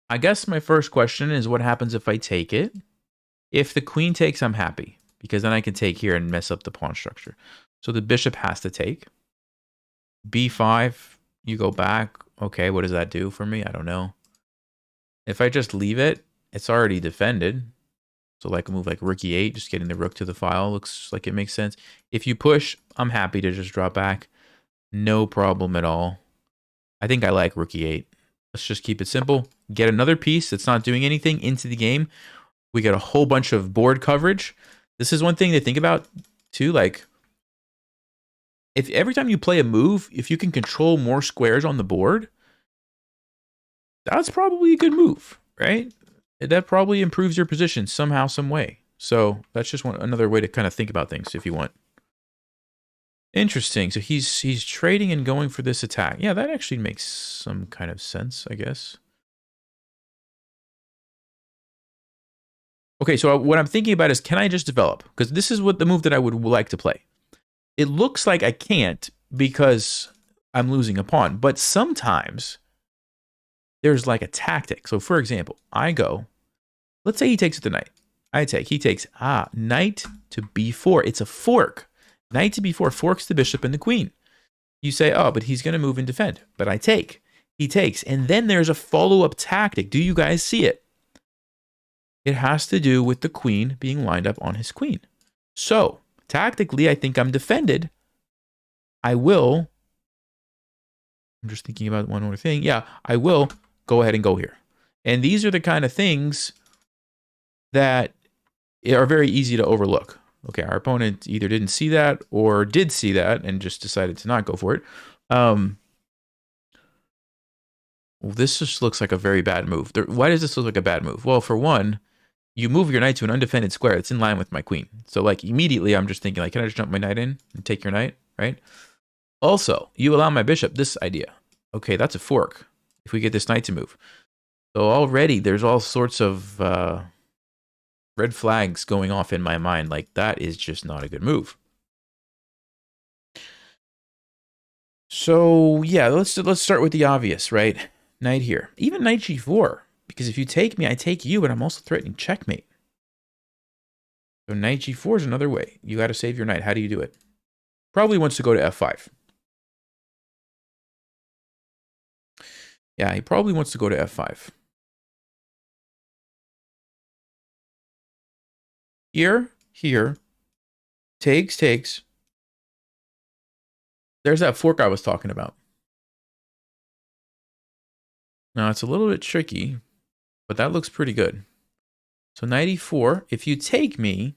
I guess my first question is what happens if I take it? If the queen takes, I'm happy because then I can take here and mess up the pawn structure. So the bishop has to take. b5, you go back. Okay, what does that do for me? I don't know. If I just leave it, it's already defended. So like a move like rook e8, just getting the rook to the file looks like it makes sense. If you push, I'm happy to just drop back. No problem at all. I think I like rook e8. Let's just keep it simple. Get another piece that's not doing anything into the game. We get a whole bunch of board coverage. This is one thing to think about too. Like, if every time you play a move, if you can control more squares on the board, that's probably a good move, right? That probably improves your position somehow, some way. So that's just another way to kind of think about things if you want. Interesting. So he's trading and going for this attack. Yeah, that actually makes some kind of sense, I guess. Okay, so what I'm thinking about is, can I just develop? Because this is what the move that I would like to play. It looks like I can't because I'm losing a pawn. But sometimes there's like a tactic. So for example, I go, let's say he takes the knight. I take, he takes, knight to b4. It's a fork. Knight to b4 forks the bishop and the queen. You say, oh, but he's going to move and defend. But I take. He takes. And then there's a follow-up tactic. Do you guys see it? It has to do with the queen being lined up on his queen. So, tactically, I think I'm defended. I'm just thinking about one more thing. Yeah, I will go ahead and go here. And these are the kind of things that are very easy to overlook. Okay, our opponent either didn't see that or did see that and just decided to not go for it. Well, this just looks like a very bad move. Why does this look like a bad move? Well, for one, you move your knight to an undefended square. It's in line with my queen. So like immediately I'm just thinking like, can I just jump my knight in and take your knight, right? Also, you allow my bishop this idea. Okay, that's a fork if we get this knight to move. So already there's all sorts of red flags going off in my mind. Like that is just not a good move. So yeah, let's start with the obvious, right? Knight here. Even knight g4. Because if you take me, I take you, but I'm also threatening checkmate. So knight g4 is another way. You got to save your knight. How do you do it? Probably wants to go to f5. Yeah, he probably wants to go to f5. Here. Takes. There's that fork I was talking about. Now, it's a little bit tricky, but that looks pretty good. So knight e4, if you take me,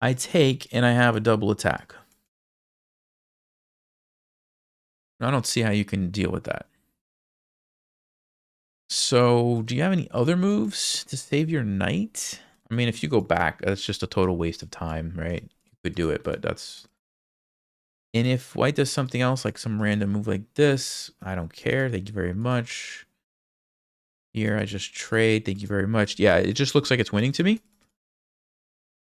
I take and I have a double attack. I don't see how you can deal with that. So, do you have any other moves to save your knight? I mean, if you go back, that's just a total waste of time, right? You could do it, but that's... And if white does something else, like some random move like this, I don't care. Thank you very much. Here, I just trade. Thank you very much. Yeah, it just looks like it's winning to me.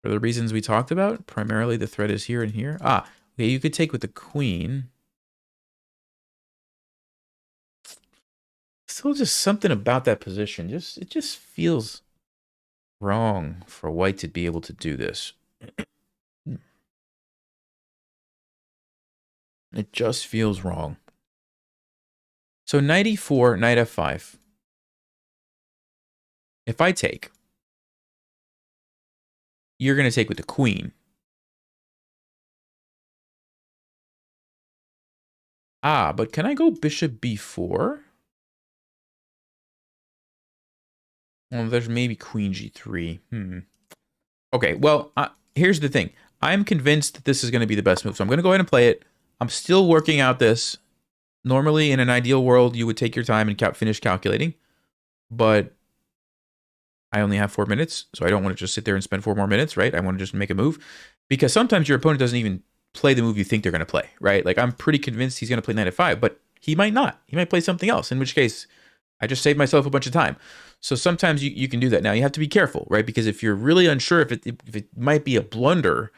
For the reasons we talked about. Primarily, the threat is here and here. Ah, okay, you could take with the queen. Still just something about that position. It just feels wrong for white to be able to do this. It just feels wrong. So knight e4, knight f5. If I take, you're going to take with the queen. Ah, but can I go bishop b4? Well, there's maybe queen g3. Okay, well, here's the thing. I'm convinced that this is going to be the best move. So I'm going to go ahead and play it. I'm still working out this. Normally, in an ideal world, you would take your time and finish calculating. But I only have 4 minutes, so I don't want to just sit there and spend 4 more minutes, right? I want to just make a move. Because sometimes your opponent doesn't even play the move you think they're going to play, right? Like, I'm pretty convinced he's going to play knight f5, but he might not. He might play something else, in which case, I just saved myself a bunch of time. So sometimes you can do that. Now, you have to be careful, right? Because if you're really unsure if it might be a blunder,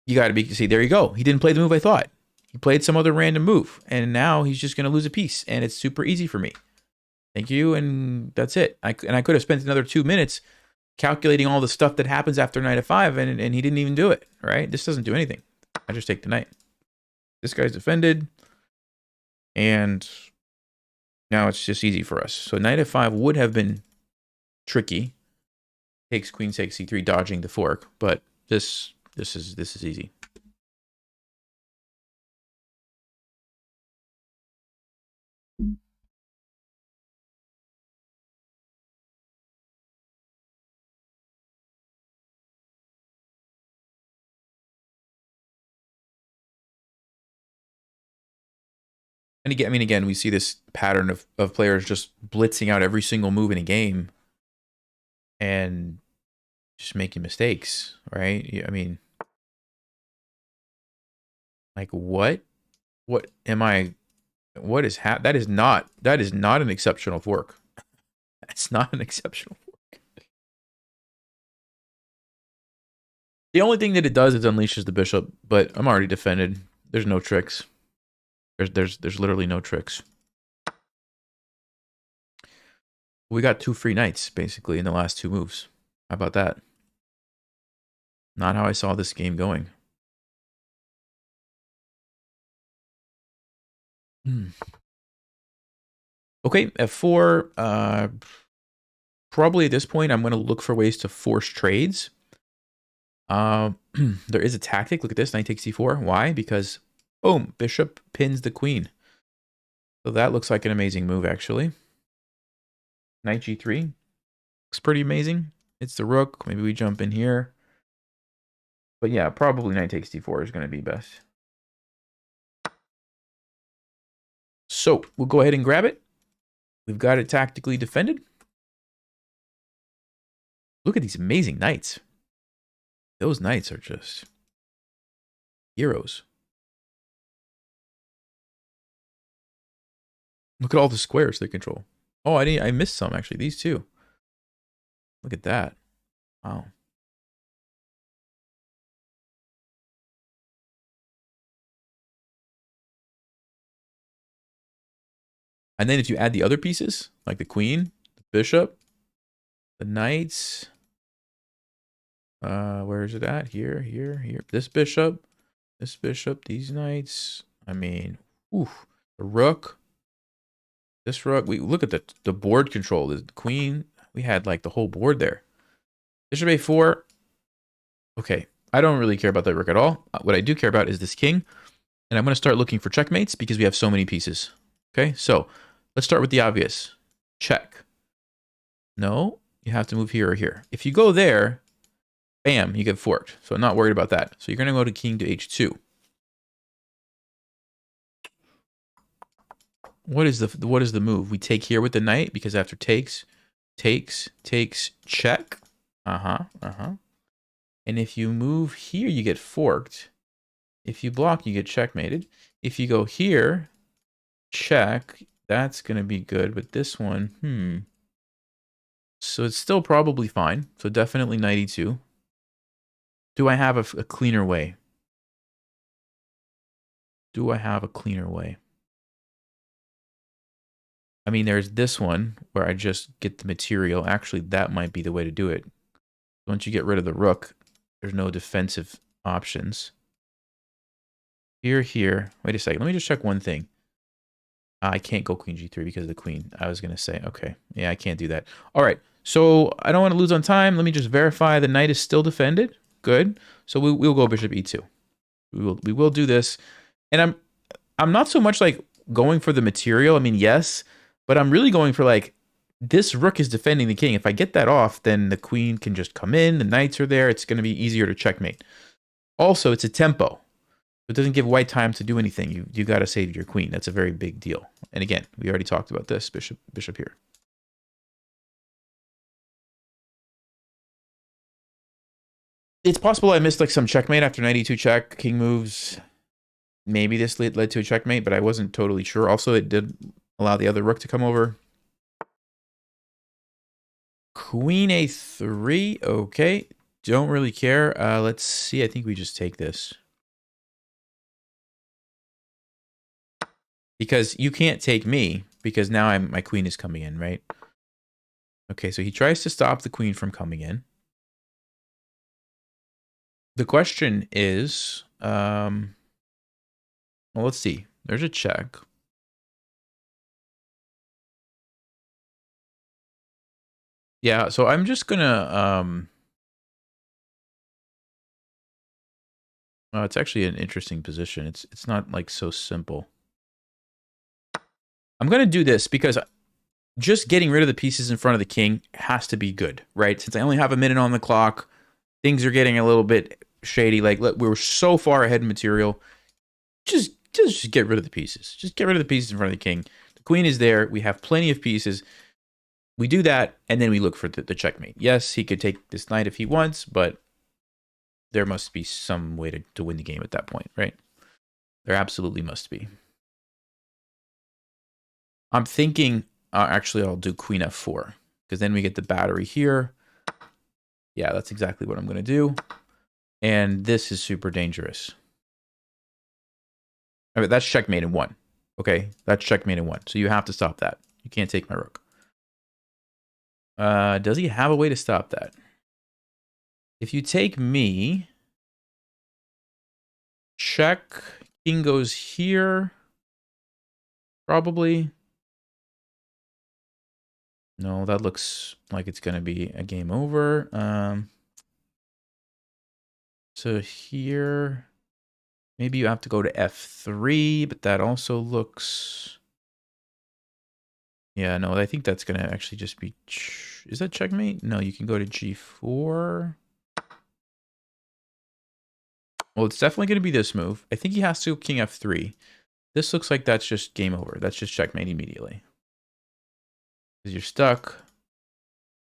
you got to see, there you go. He didn't play the move I thought. He played some other random move, and now he's just going to lose a piece, and it's super easy for me. Thank you, and that's it. I could have spent another 2 minutes calculating all the stuff that happens after knight f5, and he didn't even do it, right? This doesn't do anything. I just take the knight. This guy's defended, and now it's just easy for us. So knight f5 would have been tricky. Takes queen takes c3, dodging the fork, but this is easy. And again, I mean, again, we see this pattern of players just blitzing out every single move in a game and just making mistakes, right? I mean, like what am I? What is that is not an exceptional fork. That's not an exceptional fork. The only thing that it does is unleashes the bishop, but I'm already defended. There's no tricks. There's literally no tricks. We got 2 free knights basically in the last 2 moves. How about that? Not how I saw this game going. Okay, f4. Probably at this point, I'm going to look for ways to force trades. There is a tactic. Look at this. Knight takes c4. Why? Because, boom, bishop pins the queen. So that looks like an amazing move, actually. Knight g3. Looks pretty amazing. It's the rook. Maybe we jump in here. But yeah, probably knight takes d4 is going to be best. So we'll go ahead and grab it. We've got it tactically defended. Look at these amazing knights. Those knights are just heroes. Look at all the squares they control. Oh, I missed some actually. These two. Look at that. Wow. And then if you add the other pieces, like the queen, the bishop, the knights, where is it at? Here. This bishop, these knights. I mean, oof, the rook, this rook. We look at the board control. The queen. We had like the whole board there. Bishop a4. Okay, I don't really care about that rook at all. What I do care about is this king, and I'm going to start looking for checkmates because we have so many pieces. Okay, so let's start with the obvious. Check. No, you have to move here or here. If you go there, bam, you get forked. So I'm not worried about that. So you're going to go to king to h2. what is the move? We take here with the knight because after takes, check. And if you move here, you get forked. If you block, you get checkmated. If you go here, check. That's gonna be good, but this one, So it's still probably fine. So definitely knight e2. Do I have a cleaner way? Do I have a cleaner way? I mean, there's this one where I just get the material. Actually, that might be the way to do it. Once you get rid of the rook, there's no defensive options. Here. Wait a second. Let me just check one thing. I can't go queen g3 because of the queen. I was going to say, okay. Yeah, I can't do that. All right. So I don't want to lose on time. Let me just verify the knight is still defended. Good. So we'll go bishop e2. We will do this. And I'm not so much like going for the material. I mean, yes, but I'm really going for like this rook is defending the king. If I get that off, then the queen can just come in. The knights are there. It's going to be easier to checkmate. Also, it's a tempo. It doesn't give white time to do anything. You got to save your queen. That's a very big deal. And again, we already talked about this. Bishop here. It's possible I missed like some checkmate after knight e2 check. King moves. Maybe this led to a checkmate, but I wasn't totally sure. Also, it did allow the other rook to come over. Queen a3. Okay. Don't really care. Let's see. I think we just take this. Because you can't take me, because now my queen is coming in, right? Okay, so he tries to stop the queen from coming in. The question is, well, let's see. There's a check. Yeah, so I'm just gonna, it's actually an interesting position. It's not like so simple. I'm gonna do this because just getting rid of the pieces in front of the king has to be good, right? Since I only have a minute on the clock, things are getting a little bit shady. Like, we were so far ahead in material. Just get rid of the pieces. Just get rid of the pieces in front of the king. The queen is there. We have plenty of pieces. We do that, and then we look for the checkmate. Yes, he could take this knight if he wants, but there must be some way to win the game at that point, right? There absolutely must be. I'm thinking, actually, I'll do queen f4, because then we get the battery here. Yeah, that's exactly what I'm going to do. And this is super dangerous. I mean, that's checkmate in 1. Okay, that's checkmate in 1. So you have to stop that. You can't take my rook. Does he have a way to stop that? If you take me, check, king goes here, probably. No, that looks like it's going to be a game over. So here, maybe you have to go to f3, but that also looks... Yeah, no, I think that's going to actually just be... Is that checkmate? No, you can go to g4. Well, it's definitely going to be this move. I think he has to go king f3. This looks like that's just game over. That's just checkmate immediately. Because you're stuck.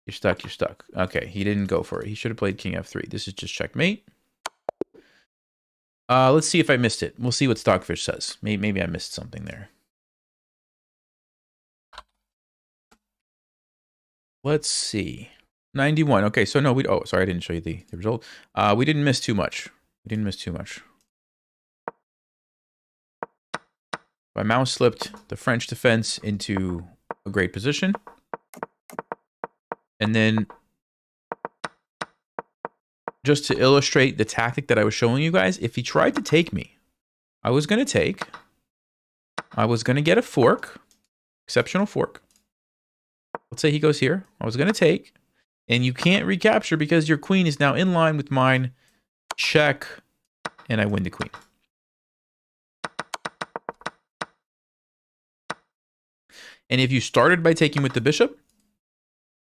You're stuck. Okay, he didn't go for it. He should have played king f3. This is just checkmate. Let's see if I missed it. We'll see what Stockfish says. Maybe I missed something there. Let's see. 91. Okay, so no, oh, sorry, I didn't show you the result. We didn't miss too much. My mouse slipped the French defense into a great position. And then, just to illustrate the tactic that I was showing you guys, if he tried to take me, I was going to take. I was going to get a fork. Exceptional fork. Let's say he goes here. I was going to take. And you can't recapture because your queen is now in line with mine. Check. And I win the queen. And if you started by taking with the bishop,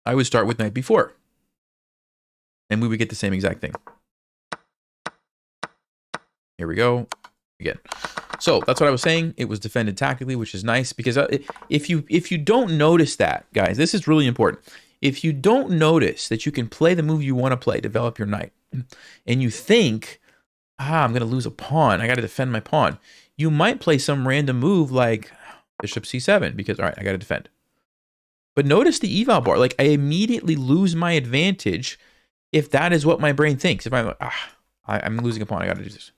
I would start with knight b4. And we would get the same exact thing. Here we go. Again. So that's what I was saying. It was defended tactically, which is nice because if you don't notice that, guys, this is really important. If you don't notice that you can play the move you want to play, develop your knight, and you think, I'm going to lose a pawn. I got to defend my pawn. You might play some random move like bishop c7 because, all right, I got to defend. But notice the eval bar. Like, I immediately lose my advantage if that is what my brain thinks. If I'm like, I'm losing a pawn, I got to do this.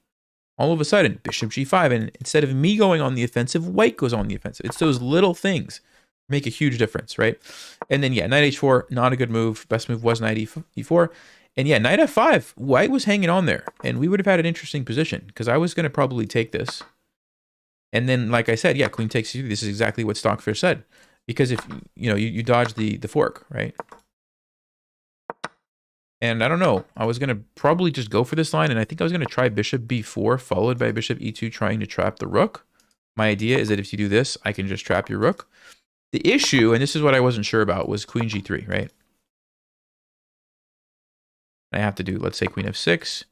All of a sudden, bishop g5, and instead of me going on the offensive, white goes on the offensive. It's those little things make a huge difference, right? And then, yeah, knight h4, not a good move. Best move was knight e4. And yeah, knight f5, white was hanging on there, and we would have had an interesting position, because I was going to probably take this. And then, like I said, yeah, queen takes c3. This is exactly what Stockfish said. Because if, you dodge the fork, right? And I don't know, I was going to probably just go for this line, and I think I was going to try bishop b4, followed by bishop e2, trying to trap the rook. My idea is that if you do this, I can just trap your rook. The issue, and this is what I wasn't sure about, was queen g3, right? I have to do, let's say, queen f6.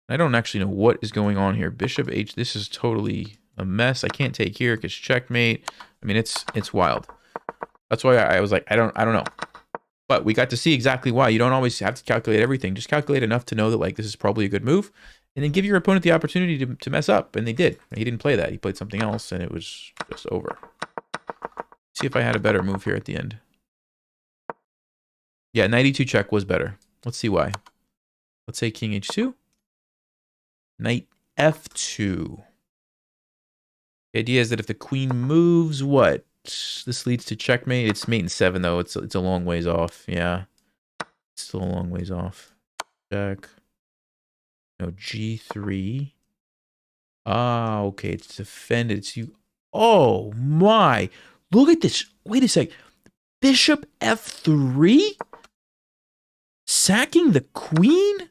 I don't actually know what is going on here. Bishop h, this is totally a mess. I can't take here because checkmate. I mean, it's wild. That's why I was like, I don't know. But we got to see exactly why. You don't always have to calculate everything. Just calculate enough to know that, like, this is probably a good move. And then give your opponent the opportunity to mess up. And they did. He didn't play that. He played something else, and it was just over. See if I had a better move here at the end. Yeah, knight e2 check was better. Let's see why. Let's say king h2. Knight f2. The idea is that if the queen moves, what? This leads to checkmate. It's mate in 7, though. It's a long ways off. Yeah. It's still a long ways off. Check. No, g3. Ah, okay. It's defended. It's you. Oh, my. Look at this. Wait a sec. Bishop f3? Sacking the queen?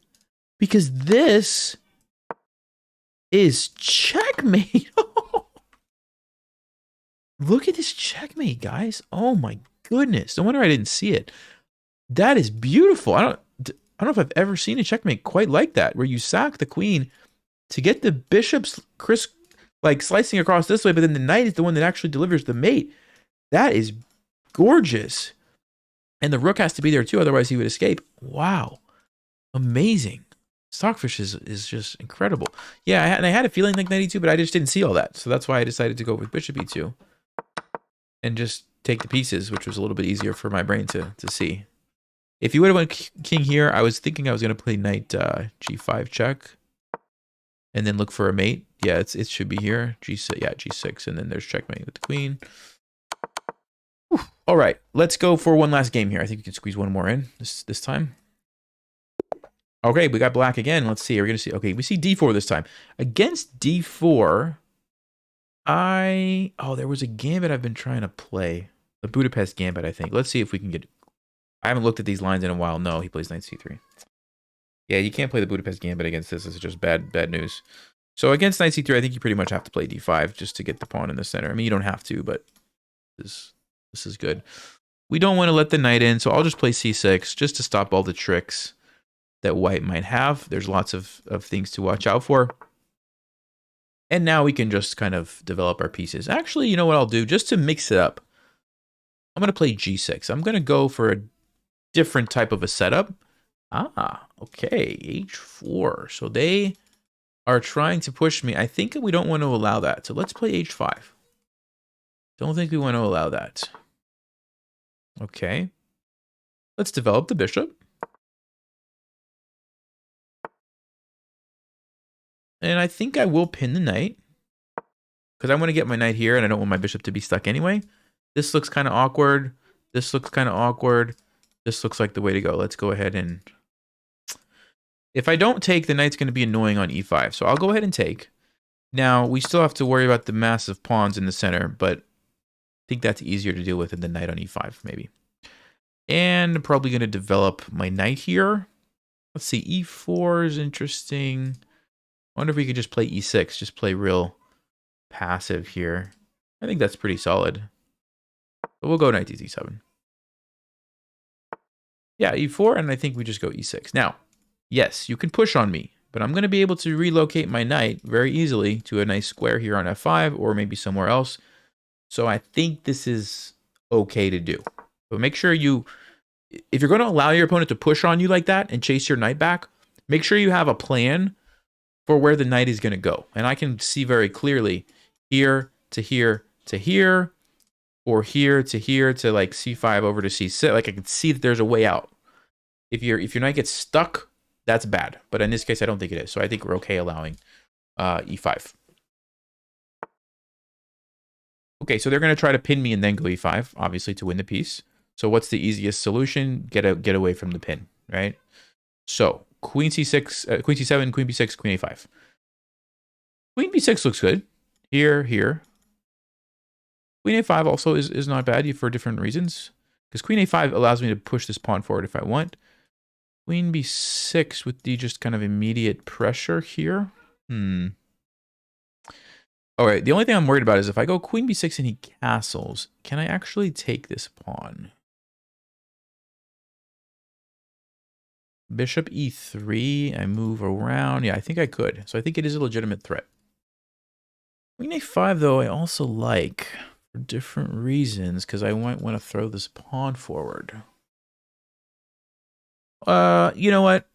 Because this is checkmate. Look at this checkmate, guys. Oh my goodness. No wonder I didn't see it. That is beautiful. I don't know if I've ever seen a checkmate quite like that, where you sack the queen to get the bishops like slicing across this way, but then the knight is the one that actually delivers the mate. That is gorgeous. And the rook has to be there too, otherwise he would escape. Wow. Amazing. Stockfish is just incredible. Yeah, I had a feeling like knight e2, but I just didn't see all that. So that's why I decided to go with bishop e2. And just take the pieces, which was a little bit easier for my brain to see. If you would have went king here, I was thinking I was going to play knight g5 check. And then look for a mate. Yeah, it should be here. G6, yeah, g6. And then there's checkmate with the queen. Whew. All right, let's go for one last game here. I think we can squeeze one more in this time. Okay, we got black again. Let's see. We're going to see. Okay, we see d4 this time. Against d4, there was a gambit I've been trying to play. The Budapest gambit, I think. Let's see if we can get... I haven't looked at these lines in a while. No, he plays knight c3. Yeah, you can't play the Budapest gambit against this. This is just bad news. So against knight c3, I think you pretty much have to play d5 just to get the pawn in the center. I mean, you don't have to, but this is good. We don't want to let the knight in, so I'll just play c6 just to stop all the tricks that white might have. There's lots of things to watch out for. And now we can just kind of develop our pieces. Actually, you know what I'll do? Just to mix it up, I'm going to play g6. I'm going to go for a different type of a setup. Okay, h4. So they are trying to push me. I think we don't want to allow that. So let's play h5. Don't think we want to allow that. Okay. Let's develop the bishop. And I think I will pin the knight, because I want to get my knight here, and I don't want my bishop to be stuck anyway. This looks kind of awkward. This looks kind of awkward. This looks like the way to go. Let's go ahead and... If I don't take, the knight's going to be annoying on e5. So I'll go ahead and take. Now, we still have to worry about the massive pawns in the center, but I think that's easier to deal with than the knight on e5, maybe. And I'm probably going to develop my knight here. Let's see, e4 is interesting. I wonder if we could just play e6, just play real passive here. I think that's pretty solid. But we'll go knight to d7. Yeah, e4, and I think we just go e6. Now, yes, you can push on me. but I'm going to be able to relocate my knight very easily to a nice square here on f5 or maybe somewhere else. So I think this is okay to do. But make sure you, if you're going to allow your opponent to push on you like that and chase your knight back, make sure you have a plan for where the knight is going to go. And I can see very clearly here to here to here, or here to like c5 over to c6. Like I can see that there's a way out. If your knight gets stuck, that's bad. But in this case, I don't think it is. So I think we're okay allowing e5. Okay, so they're going to try to pin me and then go e5, obviously, to win the piece. So what's the easiest solution? Get away from the pin, right? So queen c6, queen c7, queen b6, queen a5. Queen b6 looks good. Here. Queen a5 also is not bad for different reasons. Because queen a5 allows me to push this pawn forward if I want. Queen b6 with the just kind of immediate pressure here. All right, the only thing I'm worried about is if I go queen b6 and he castles, can I actually take this pawn? Bishop e3, I move around. Yeah, I think I could. So I think it is a legitimate threat. Queen a5, though, I also like for different reasons because I might want to throw this pawn forward. You know what?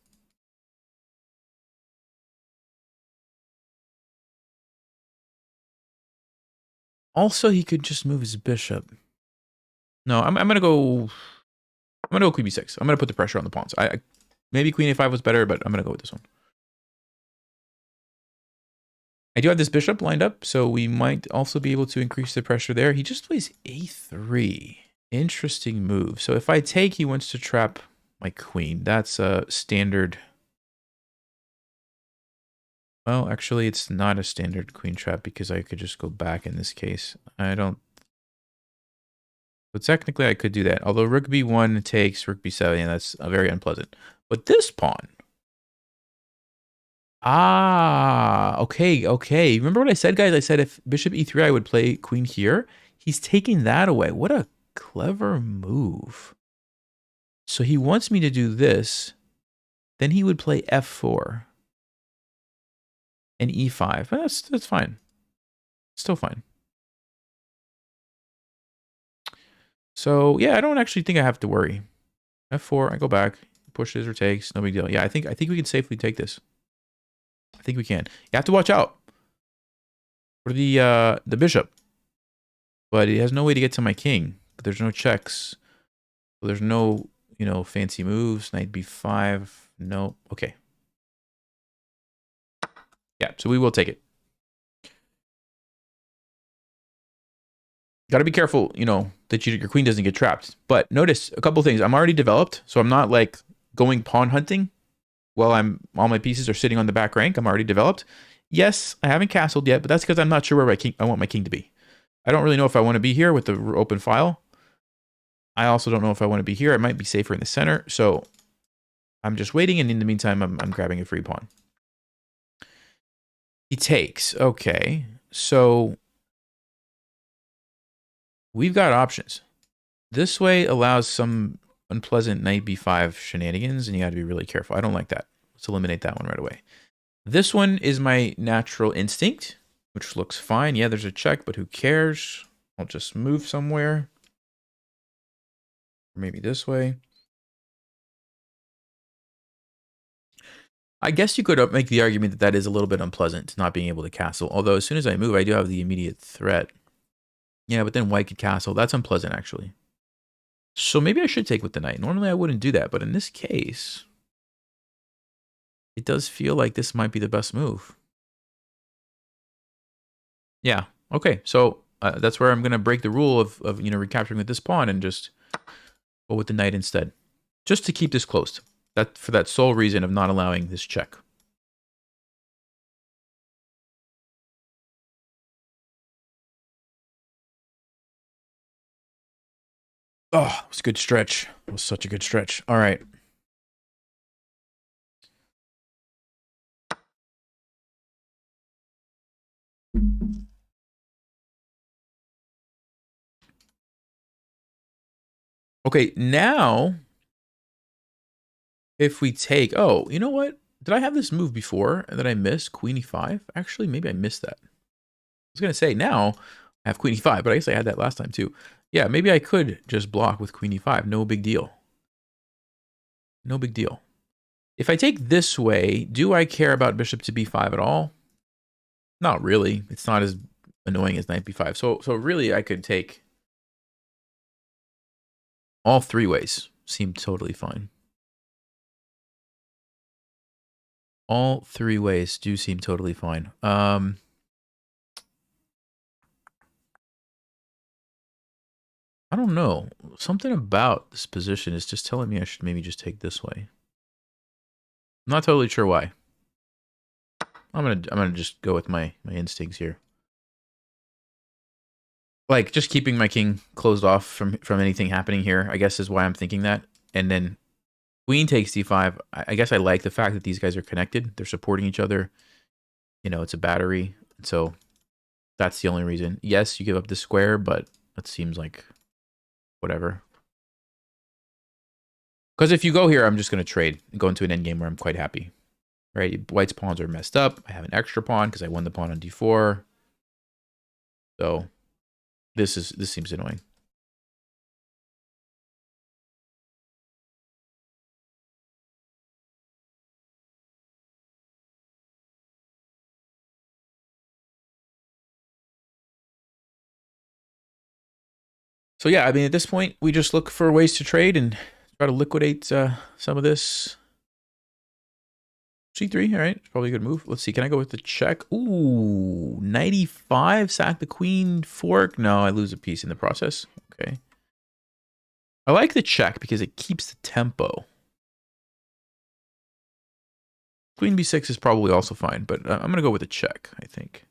Also, he could just move his bishop. No, I'm gonna go queen b6. I'm gonna put the pressure on the pawns. Maybe queen a5 was better, but I'm gonna go with this one. I do have this bishop lined up, so we might also be able to increase the pressure there. He just plays a3. Interesting move. So if I take, he wants to trap my queen. That's a standard. Well, actually, it's not a standard queen trap because I could just go back in this case. I don't. But technically, I could do that. Although rook b1 takes rook b7, and that's very unpleasant. But this pawn. Ah, okay. Remember what I said, guys? I said if bishop e3, I would play queen here. He's taking that away. What a clever move. So he wants me to do this. Then he would play f4 and e5. But that's fine. Still fine. So yeah, I don't actually think I have to worry. f4, I go back, pushes or takes, no big deal. Yeah, I think we can safely take this. I think we can. You have to watch out for the bishop. But he has no way to get to my king. But there's no checks. So there's no, fancy moves. Knight b5. No. Okay. Yeah, so we will take it. Got to be careful, that your queen doesn't get trapped. But notice a couple things. I'm already developed, so I'm not like going pawn hunting while all my pieces are sitting on the back rank. I'm already developed. Yes, I haven't castled yet, but that's because I'm not sure where I want my king to be. I don't really know if I want to be here with the open file. I also don't know if I want to be here. It might be safer in the center. So I'm just waiting, and in the meantime, I'm grabbing a free pawn. He takes. Okay. So we've got options. This way allows some unpleasant knight b5 shenanigans, and you got to be really careful. I don't like that. Let's eliminate that one right away. This one is my natural instinct, which looks fine. Yeah, there's a check, but who cares? I'll just move somewhere. Maybe this way. I guess you could make the argument that that is a little bit unpleasant, not being able to castle. Although as soon as I move, I do have the immediate threat. Yeah, but then white could castle. That's unpleasant, actually. So maybe I should take with the knight. Normally I wouldn't do that, but in this case, it does feel like this might be the best move. Yeah. Okay. So that's where I'm going to break the rule of recapturing with this pawn and just go with the knight instead, just to keep this closed. That for that sole reason of not allowing this check. Oh, it was a good stretch. It was such a good stretch. All right. Okay, now if we take, oh, you know what? Did I have this move before that I missed? Queen e5? Actually, maybe I missed that. I was going to say now I have queen e5, but I guess I had that last time too. Yeah, maybe I could just block with queen e5. No big deal. No big deal. If I take this way, do I care about bishop to b5 at all? Not really. It's not as annoying as knight b5. So really I could take all three ways. Seem totally fine. All three ways do seem totally fine. I don't know. Something about this position is just telling me I should maybe just take this way. I'm not totally sure why. I'm gonna just go with my instincts here. Like just keeping my king closed off from anything happening here, I guess is why I'm thinking that. And then queen takes d5. I guess I like the fact that these guys are connected. They're supporting each other. You know, it's a battery. So that's the only reason. Yes, you give up the square, but that seems like whatever. Because if you go here, I'm just going to trade and go into an endgame where I'm quite happy. Right? White's pawns are messed up. I have an extra pawn because I won the pawn on d4. So this seems annoying. So yeah, I mean, at this point, we just look for ways to trade and try to liquidate some of this. C3, all right, probably a good move. Let's see, can I go with the check? Ooh, 95, sack the queen, fork. No, I lose a piece in the process. Okay. I like the check because it keeps the tempo. Queen b6 is probably also fine, but I'm going to go with a check, I think.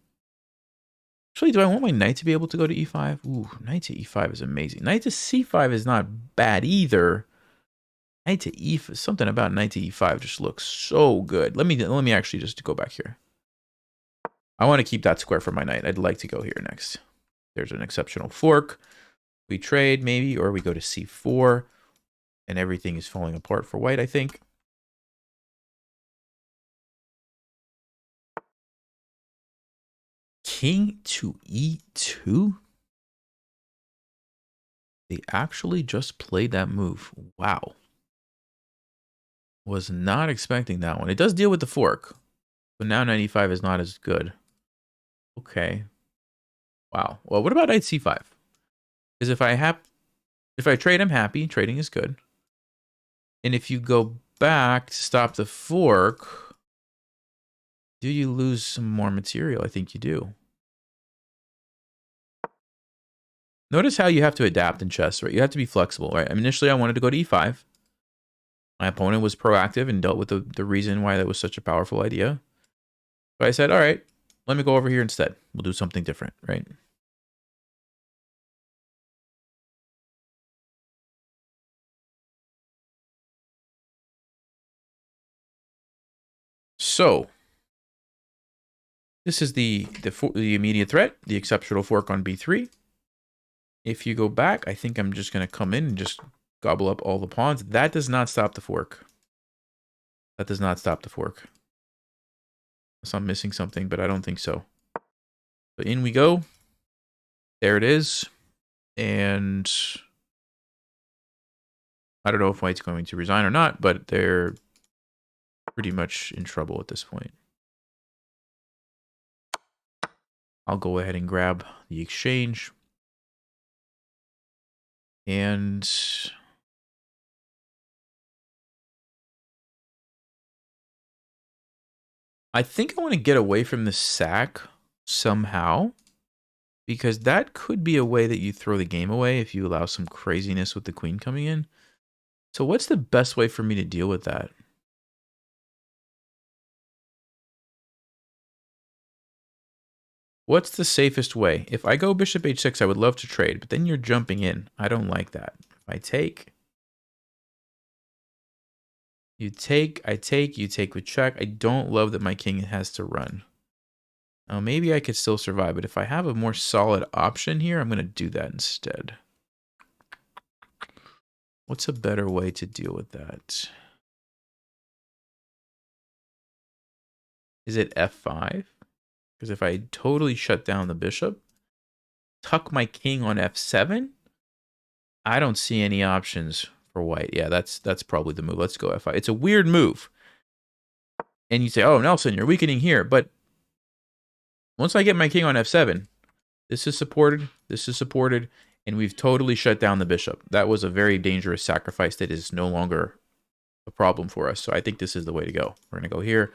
Actually, do I want my knight to be able to go to e5? Ooh, knight to e5 is amazing. Knight to c5 is not bad either. Knight to e5, something about knight to e5 just looks so good. Let me actually just go back here. I want to keep that square for my knight. I'd like to go here next. There's an exceptional fork. We trade maybe, or we go to c4, and everything is falling apart for white, I think. King to e2? They actually just played that move. Wow. Was not expecting that one. It does deal with the fork, but now 95 is not as good. Okay. Wow. Well, what about knight c5? Because if I trade, I'm happy. Trading is good. And if you go back to stop the fork, do you lose some more material? I think you do. Notice how you have to adapt in chess, right? You have to be flexible, right? Initially, I wanted to go to e5. My opponent was proactive and dealt with the reason why that was such a powerful idea. But I said, all right, let me go over here instead. We'll do something different, right? So this is the immediate threat, the exceptional fork on b3. If you go back, I think I'm just going to come in and just gobble up all the pawns. That does not stop the fork. That does not stop the fork. Unless I'm missing something, but I don't think so. So in we go. There it is. And I don't know if white's going to resign or not, but they're pretty much in trouble at this point. I'll go ahead and grab the exchange. And I think I want to get away from the sack somehow, because that could be a way that you throw the game away if you allow some craziness with the queen coming in. So what's the best way for me to deal with that? What's the safest way? If I go bishop h6, I would love to trade, but then you're jumping in. I don't like that. If I take, you take, I take, you take with check. I don't love that my king has to run. Now, maybe I could still survive, but if I have a more solid option here, I'm going to do that instead. What's a better way to deal with that? Is it f5? Because if I totally shut down the bishop, tuck my king on f7, I don't see any options for white. Yeah, that's probably the move. Let's go f5. It's a weird move. And you say, oh, Nelson, you're weakening here. But once I get my king on f7, this is supported, and we've totally shut down the bishop. That was a very dangerous sacrifice that is no longer a problem for us. So I think this is the way to go. We're going to go here.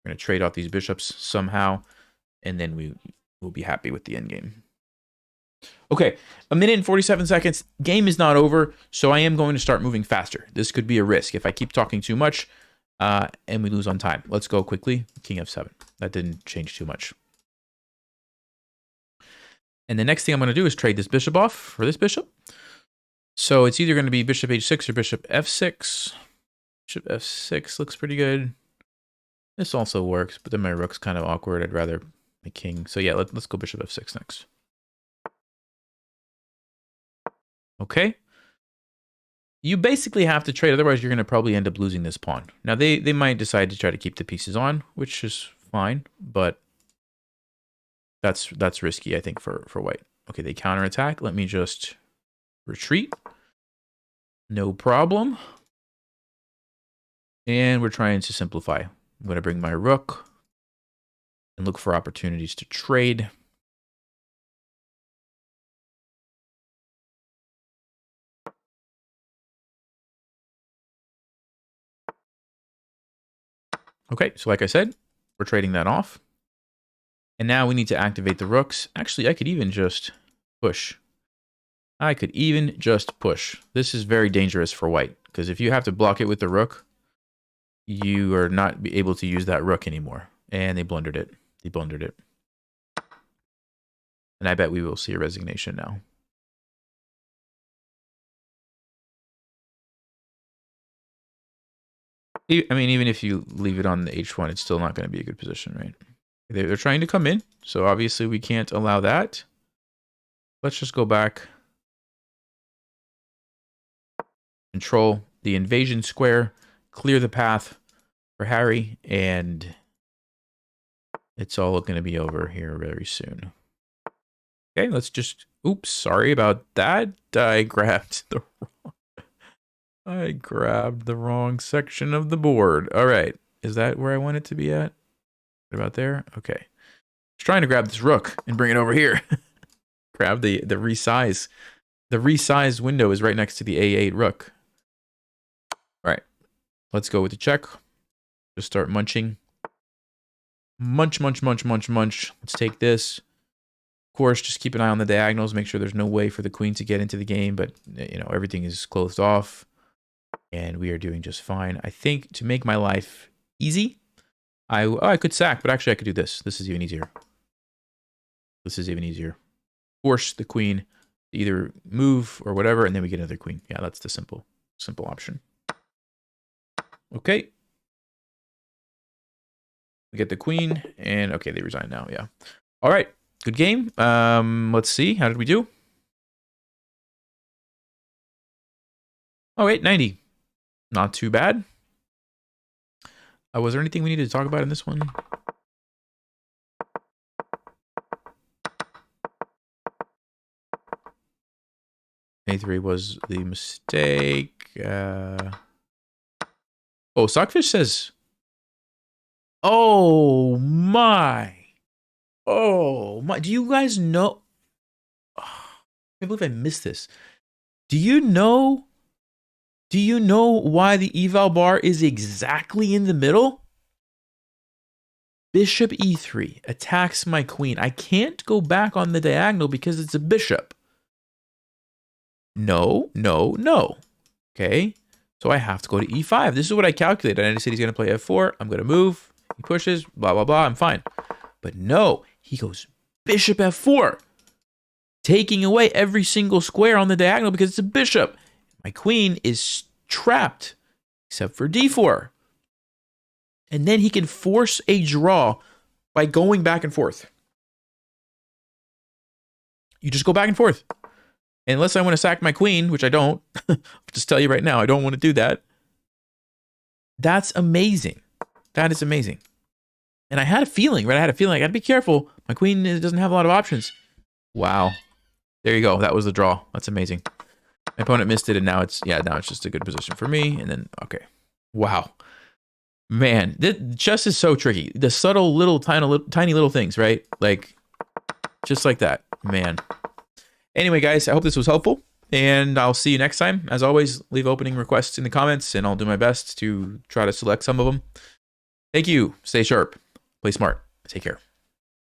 We're going to trade off these bishops somehow, and then we will be happy with the endgame. Okay, 1 minute and 47 seconds. Game is not over, so I am going to start moving faster. This could be a risk if I keep talking too much and we lose on time. Let's go quickly. King f7. That didn't change too much. And the next thing I'm going to do is trade this bishop off for this bishop. So it's either going to be bishop h6 or bishop f6. Bishop f6 looks pretty good. This also works, but then my rook's kind of awkward. I'd rather my king. So yeah, let's go bishop f6 next. Okay. You basically have to trade, otherwise you're going to probably end up losing this pawn. Now they might decide to try to keep the pieces on, which is fine, but that's risky, I think, for white. Okay, they counterattack. Let me just retreat. No problem. And we're trying to simplify. I'm going to bring my rook and look for opportunities to trade. Okay, so like I said, we're trading that off. And now we need to activate the rooks. Actually, I could even just push. This is very dangerous for white, because if you have to block it with the rook, you are not able to use that rook anymore. And they blundered it. And I bet we will see a resignation now. I mean, even if you leave it on the h1, it's still not going to be a good position, right? They're trying to come in, so obviously we can't allow that. Let's just go back. Control the invasion square, clear the path for Harry, and it's all going to be over here very soon. Okay, let's just... Oops, sorry about that. I grabbed the wrong section of the board. All right, is that where I want it to be at? What about there? Okay. I was trying to grab this rook and bring it over here. Grab the resize. The resize window is right next to the a8 rook. All right. Let's go with the check. Just start munching. Munch. Let's take this. Of course, just keep an eye on the diagonals. Make sure there's no way for the queen to get into the game. But, you know, everything is closed off. And we are doing just fine. I think to make my life easy, I could sack, but actually I could do this. This is even easier. Force the queen to either move or whatever, and then we get another queen. Yeah, that's the simple option. Okay. We get the queen, and okay, they resign now, yeah. All right, good game. Let's see, how did we do? Oh, 890. Not too bad. Was there anything we needed to talk about in this one? A3 was the mistake. Oh, Sockfish says... Oh, my. Do you guys know... Oh, I can't believe I missed this. Do you know why the eval bar is exactly in the middle? Bishop e3 attacks my queen. I can't go back on the diagonal because it's a bishop. No. Okay, so I have to go to e5. This is what I calculated. I said he's going to play f4. I'm going to move. He pushes, blah, blah, blah. I'm fine. But no, he goes bishop f4, taking away every single square on the diagonal because it's a bishop. My queen is trapped, except for d4. And then he can force a draw by going back and forth. You just go back and forth. Unless I want to sack my queen, which I don't. I'll just tell you right now, I don't want to do that. That's amazing. That is amazing. And I had a feeling, right? I had a feeling I got to be careful. My queen doesn't have a lot of options. Wow. There you go. That was the draw. That's amazing. My opponent missed it, and now it's just a good position for me. And then, okay. Wow. Man, chess is so tricky. The subtle little, tiny little things, right? Like, just like that. Man. Anyway, guys, I hope this was helpful, and I'll see you next time. As always, leave opening requests in the comments, and I'll do my best to try to select some of them. Thank you. Stay sharp. Play smart. Take care.